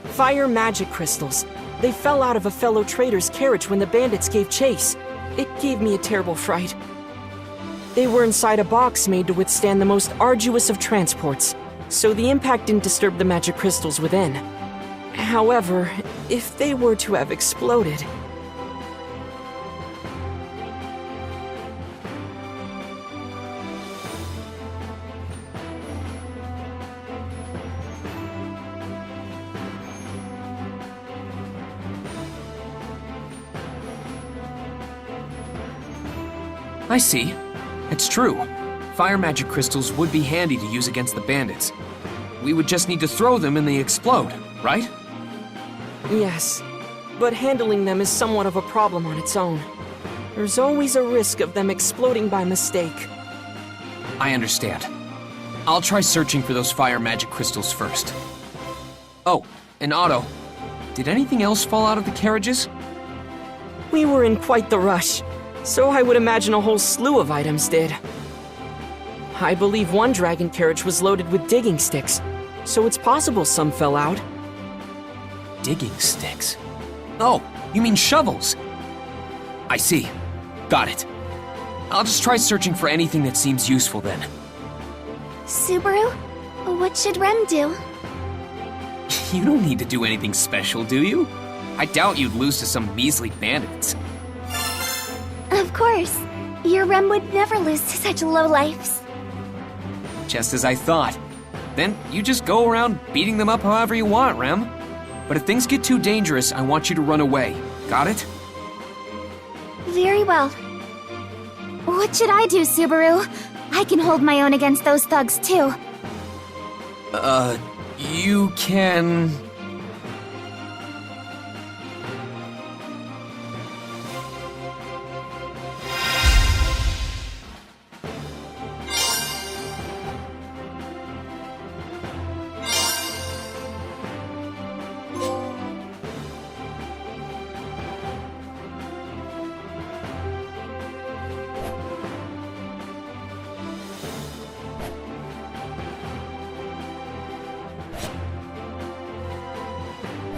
Fire magic crystals. They fell out of a fellow trader's carriage when the bandits gave chase. It gave me a terrible fright. They were inside a box made to withstand the most arduous of transports, so the impact didn't disturb the magic crystals within. However, if they were to have exploded... I see. It's true. Fire magic crystals would be handy to use against the bandits. We would just need to throw them and they explode, right? Yes, but handling them is somewhat of a problem on its own. there's always a risk of them exploding by mistake. I understand. I'll try searching for those fire magic crystals first. Oh, and Otto, did anything else fall out of the carriages? We were in quite the rush, so I would imagine a whole slew of items did. I believe one dragon carriage was loaded with digging sticks, so it's possible some fell out. Digging sticks? Oh, you mean shovels? I see. Got it. I'll just try searching for anything that seems useful then. Subaru, what should Rem do? You don't need to do anything special, do you? I doubt you'd lose to some measly bandits. Of course. Your Rem would never lose to such lowlifes. Just as I thought. Then you just go around beating them up however you want, Rem. But if things get too dangerous, I want you to run away. Got it? Very well. What should I do, Subaru? I can hold my own against those thugs, too. You can...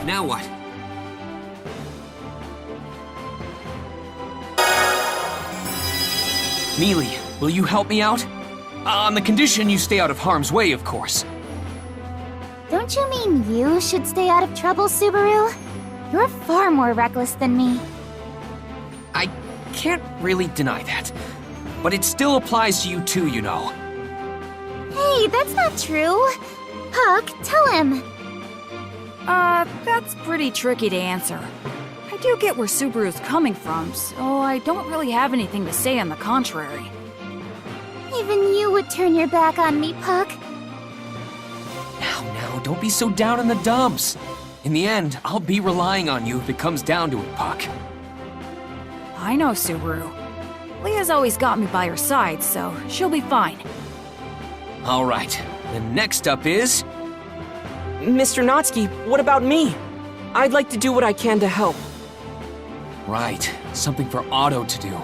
Now what? Mealy, will you help me out? On the condition you stay out of harm's way, of course. Don't you mean you should stay out of trouble, Subaru? You're far more reckless than me. I can't really deny that. But it still applies to you too, you know. Hey, that's not true. Puck, tell him. That's pretty tricky to answer. I do get where Subaru's coming from, so I don't really have anything to say on the contrary. Even you would turn your back on me, Puck. Now, don't be so down in the dumps. In the end, I'll be relying on you if it comes down to it, Puck. I know Subaru. Leah's always got me by her side, so she'll be fine. All right, then next up is... Mr. Natsuki, what about me? I'd like to do what I can to help. Right, something for Otto to do.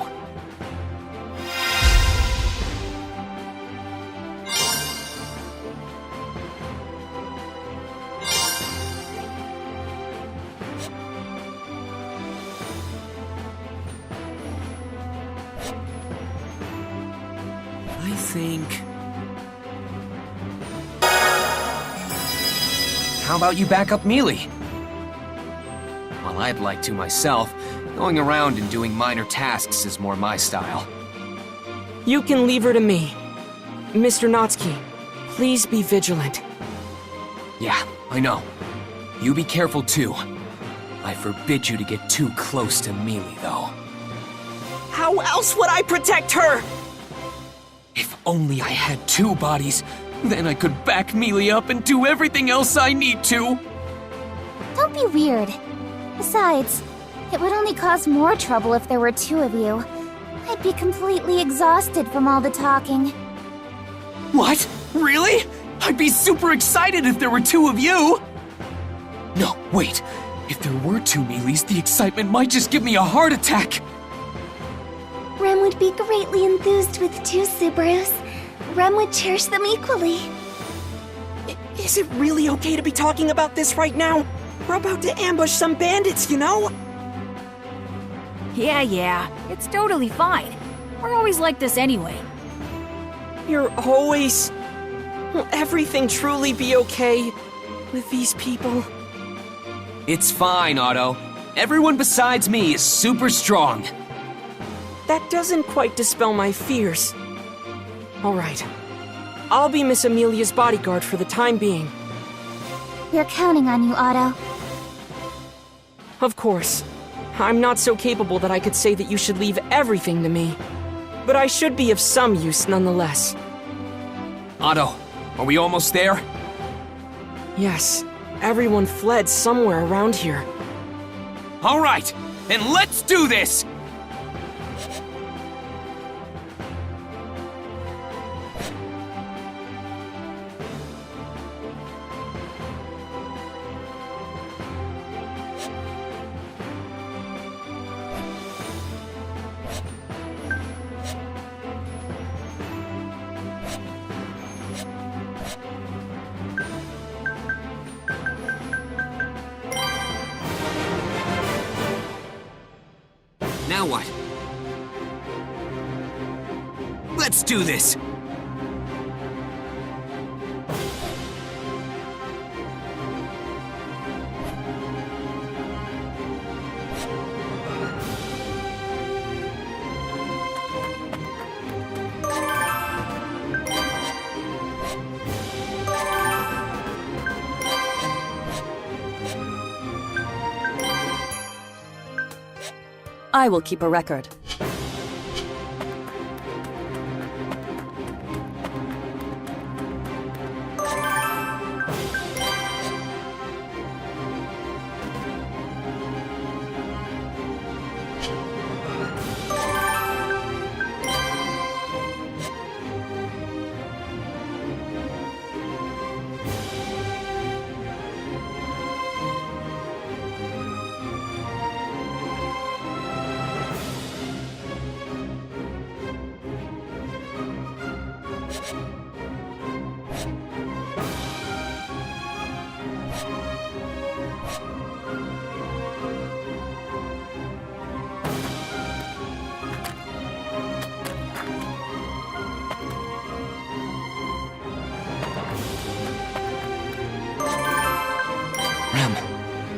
I think... How about you back up Mealy? Well, I'd like to myself. Going around and doing minor tasks is more my style. You can leave her to me. Mr. Natsuki, please be vigilant. Yeah, I know. You be careful too. I forbid you to get too close to Mealy, though. How else would I protect her? If only I had two bodies, then I could back Mealy up and do everything else I need to. Don't be weird. Besides, it would only cause more trouble if there were two of you. I'd be completely exhausted from all the talking. What? Really? I'd be super excited if there were two of you! No, wait. If there were two Mealys, the excitement might just give me a heart attack! Rem would be greatly enthused with two Subarus. Rem would cherish them equally. Is it really okay to be talking about this right now? We're about to ambush some bandits, you know? Yeah, it's totally fine. We're always like this anyway. You're always... Will everything truly be okay with these people? It's fine, Otto. Everyone besides me is super strong. That doesn't quite dispel my fears. All right. I'll be Miss Amelia's bodyguard for the time being. We're counting on you, Otto. Of course. I'm not so capable that I could say that you should leave everything to me. But I should be of some use nonetheless. Otto, are we almost there? Yes. Everyone fled somewhere around here. All right, then let's do this! Now what? Let's do this! I will keep a record.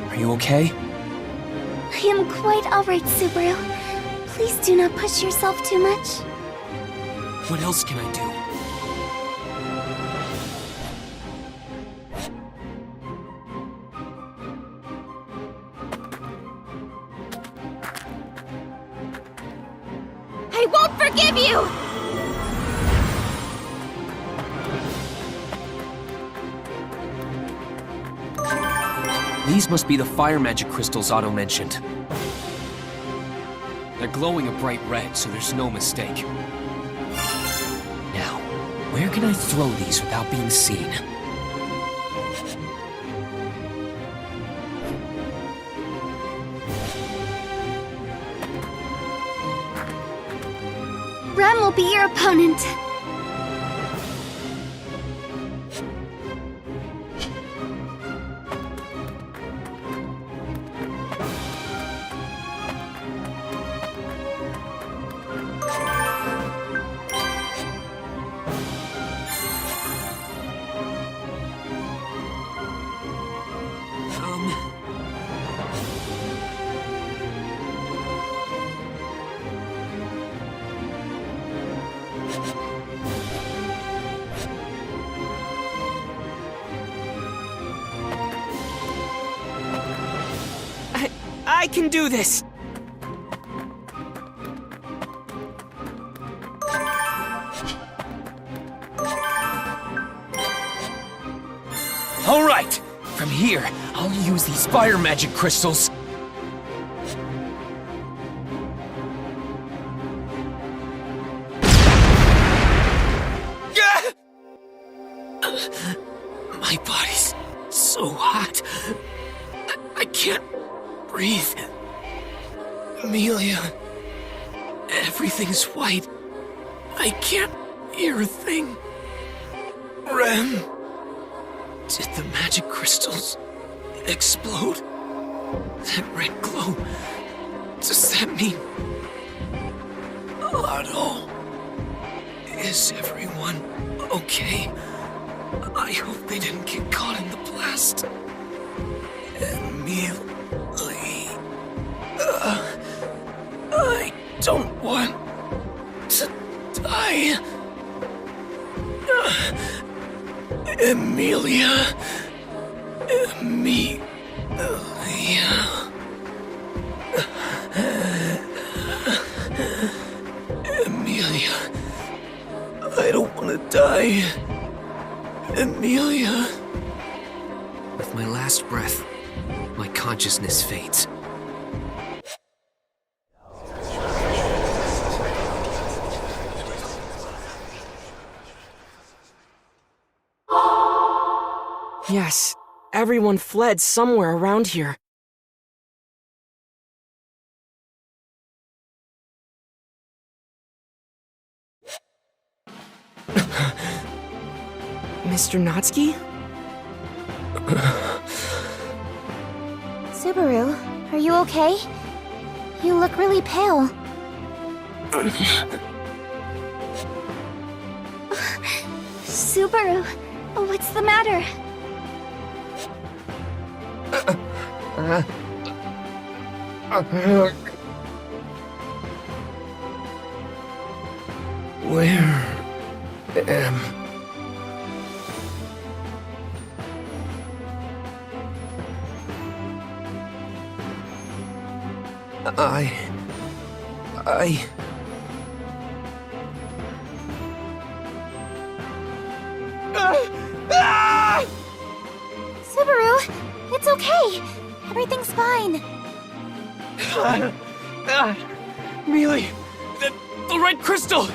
Are you okay? I am quite alright, Subaru. Please do not push yourself too much. What else can I do? I won't forgive you! These must be the fire magic crystals Otto mentioned. They're glowing a bright red, so there's no mistake. Now, where can I throw these without being seen? Rem will be your opponent. I can do this! All right! From here, I'll use these fire magic crystals. My body's so hot. I can't breathe. Amelia. Everything's white. I can't hear a thing. Rem. Did the magic crystals explode? That red glow. Does that mean... Otto? Is everyone okay? I hope they didn't get caught in the blast. Amelia... I don't want to die. Amelia. Amelia. I don't want to die. Amelia. With my last breath, my consciousness fades. Yes, everyone fled somewhere around here. Mr. Natsuki? Subaru, are you okay? You look really pale. Subaru, what's the matter? Where am I... Subaru, it's okay. Everything's fine. Mealy, the red crystal!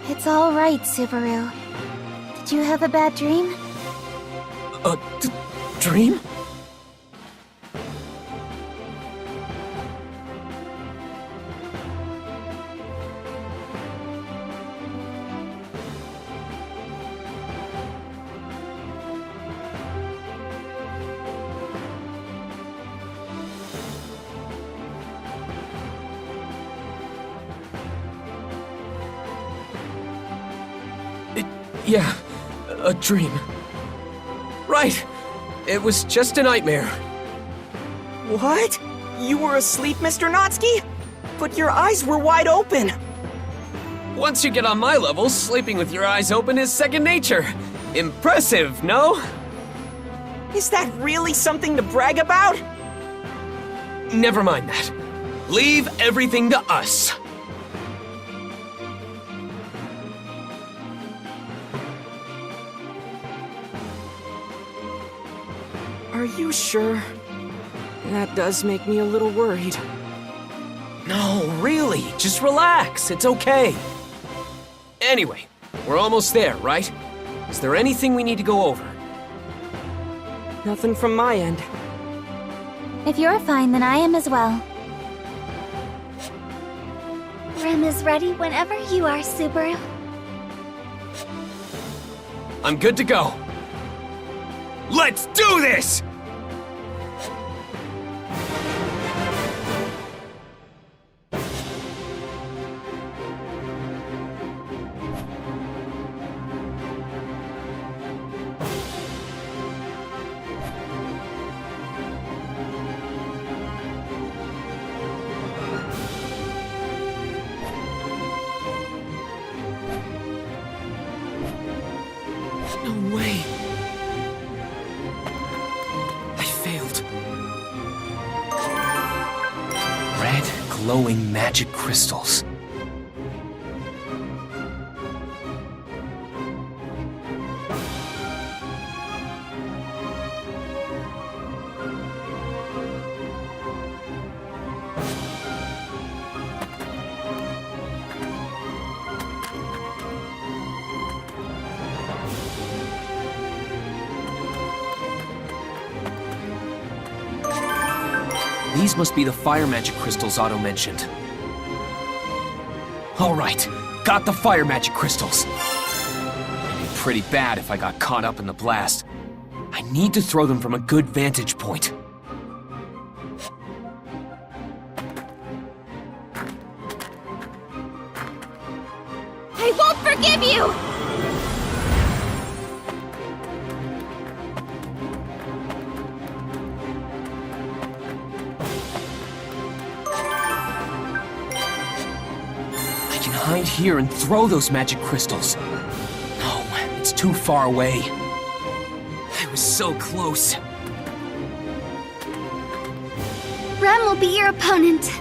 It's all right, Subaru. Did you have a bad dream? A dream? Yeah, a dream. Right! It was just a nightmare. What? You were asleep, Mr. Natsuki? But your eyes were wide open. Once you get on my level, sleeping with your eyes open is second nature. Impressive, no? Is that really something to brag about? Never mind that. Leave everything to us. Are you sure? That does make me a little worried. No, really, just relax, it's okay. Anyway, we're almost there, right? Is there anything we need to go over? Nothing from my end. If you're fine, then I am as well. Rem is ready whenever you are, Subaru. I'm good to go. Let's do this! No way. I failed. Red, glowing magic crystals. These must be the fire magic crystals Otto mentioned. All right, got the fire magic crystals. It'd be pretty bad if I got caught up in the blast. I need to throw them from a good vantage point. I won't forgive you! Hide here and throw those magic crystals. No, it's too far away. I was so close. Rem will be your opponent.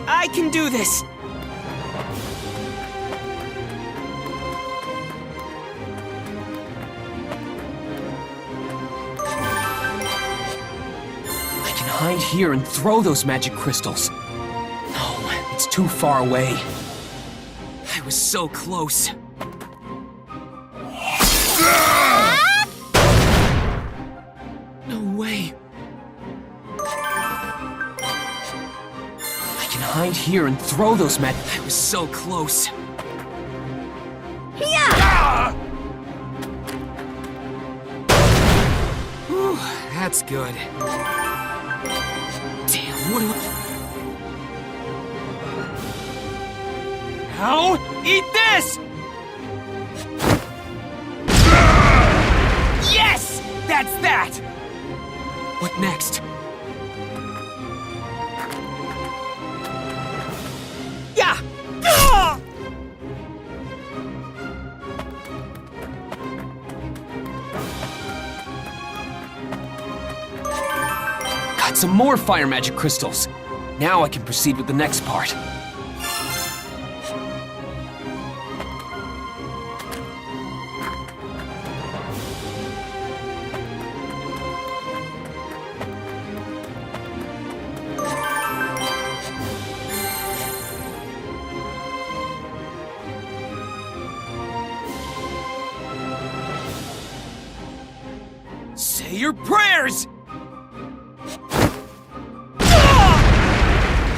I can do this! I can hide here and throw those magic crystals. No, it's too far away. I was so close. No way. I can hide here and throw those I was so close. Whew, that's good. Damn, what do I... Ow! Eat this! Yes! That's that! What next? Yeah! Ah! Got some more fire magic crystals. Now I can proceed with the next part. Say your prayers!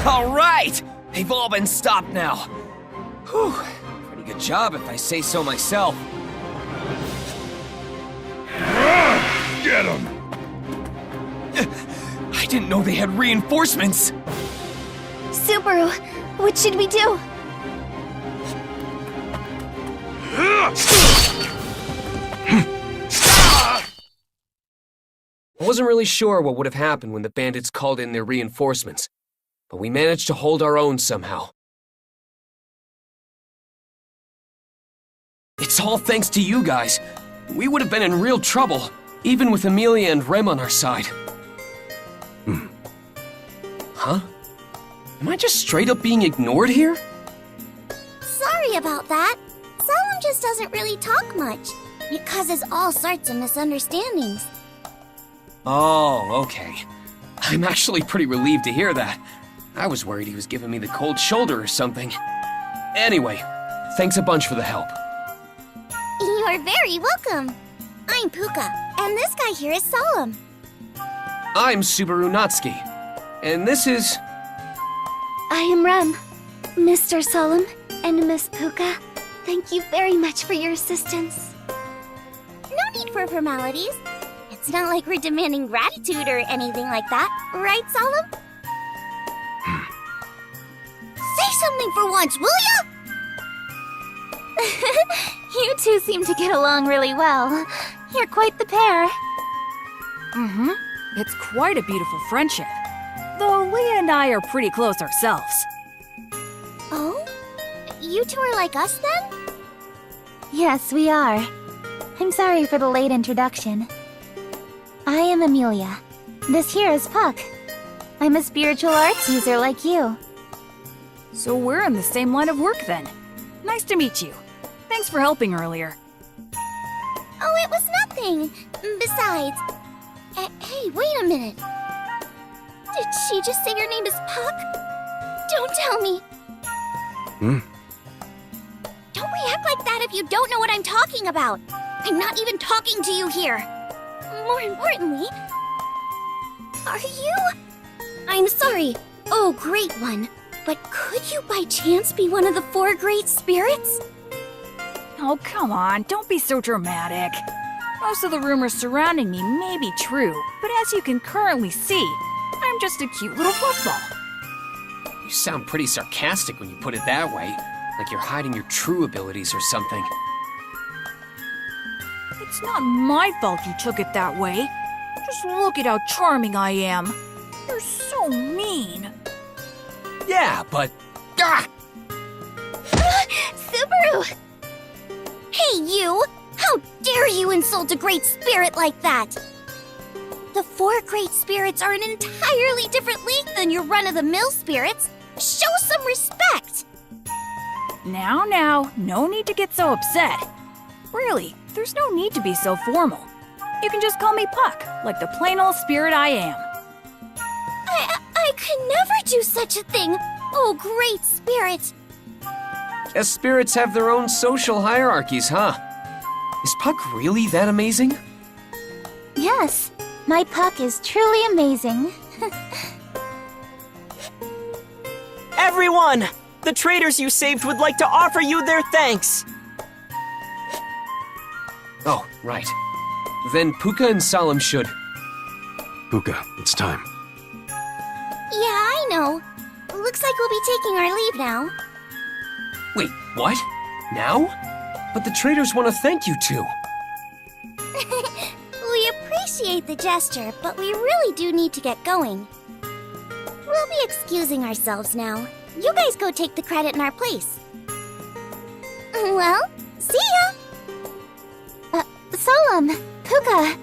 All right! They've all been stopped now. Whew, pretty good job if I say so myself. Get him! I didn't know they had reinforcements! Subaru, what should we do? I wasn't really sure what would have happened when the bandits called in their reinforcements, but we managed to hold our own somehow. It's all thanks to you guys. We would have been in real trouble, even with Amelia and Rem on our side. Huh? Am I just straight up being ignored here? Sorry about that. Solemn just doesn't really talk much. It causes all sorts of misunderstandings. Oh, okay. I'm actually pretty relieved to hear that. I was worried he was giving me the cold shoulder or something. Anyway, thanks a bunch for the help. You're very welcome. I'm Puka, and this guy here is Solemn. I'm Subaru Natsuki, and this is... I am Rem. Mr. Solemn and Miss Puka, thank you very much for your assistance. No need for formalities. It's not like we're demanding gratitude or anything like that, right, Solemn? Say something for once, will ya? You two seem to get along really well. You're quite the pair. Mm-hmm. It's quite a beautiful friendship. Though Leah and I are pretty close ourselves. Oh? You two are like us, then? Yes, we are. I'm sorry for the late introduction. I am Amelia. This here is Puck. I'm a spiritual arts user like you. So we're in the same line of work then. Nice to meet you. Thanks for helping earlier. Oh, it was nothing. Besides... Hey, wait a minute. Did she just say your name is Puck? Don't tell me. Don't react like that if you don't know what I'm talking about. I'm not even talking to you here. More importantly... Are you... I'm sorry. Oh, great one. But could you by chance be one of the 4 great spirits? Oh, come on, don't be so dramatic. Most of the rumors surrounding me may be true, but as you can currently see, I'm just a cute little football. You sound pretty sarcastic when you put it that way, like you're hiding your true abilities or something. It's not my fault you took it that way. Just look at how charming I am. You're so mean. Yeah, but... Ah! Subaru! Hey, you! How dare you insult a great spirit like that? The 4 great spirits are an entirely different league than your run-of-the-mill spirits. Show some respect! Now, no need to get so upset. Really, there's no need to be so formal. You can just call me Puck, like the plain old spirit I am. I could never do such a thing! Oh, great spirit! Guess spirits have their own social hierarchies, huh? Is Puck really that amazing? Yes, my Puck is truly amazing. Everyone! The traders you saved would like to offer you their thanks! Oh, right. Then Puka and Solemn should. Puka, it's time. Yeah, I know. Looks like we'll be taking our leave now. Wait, what? Now? But the traders want to thank you too. We appreciate the gesture, but we really do need to get going. We'll be excusing ourselves now. You guys go take the credit in our place. Well, see ya! Solemn, Puka,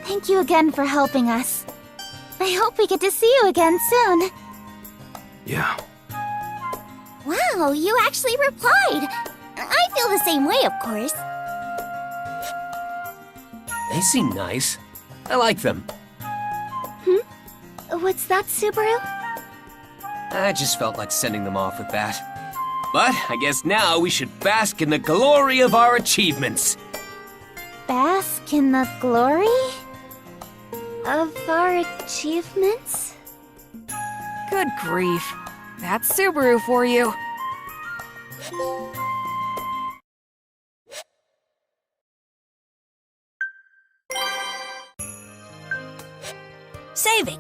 thank you again for helping us. I hope we get to see you again soon. Yeah. Wow, you actually replied. I feel the same way, of course. They seem nice. I like them. What's that, Subaru? I just felt like sending them off with that. But I guess now we should bask in the glory of our achievements. Bask in the glory of our achievements? Good grief. That's Subaru for you. Saving.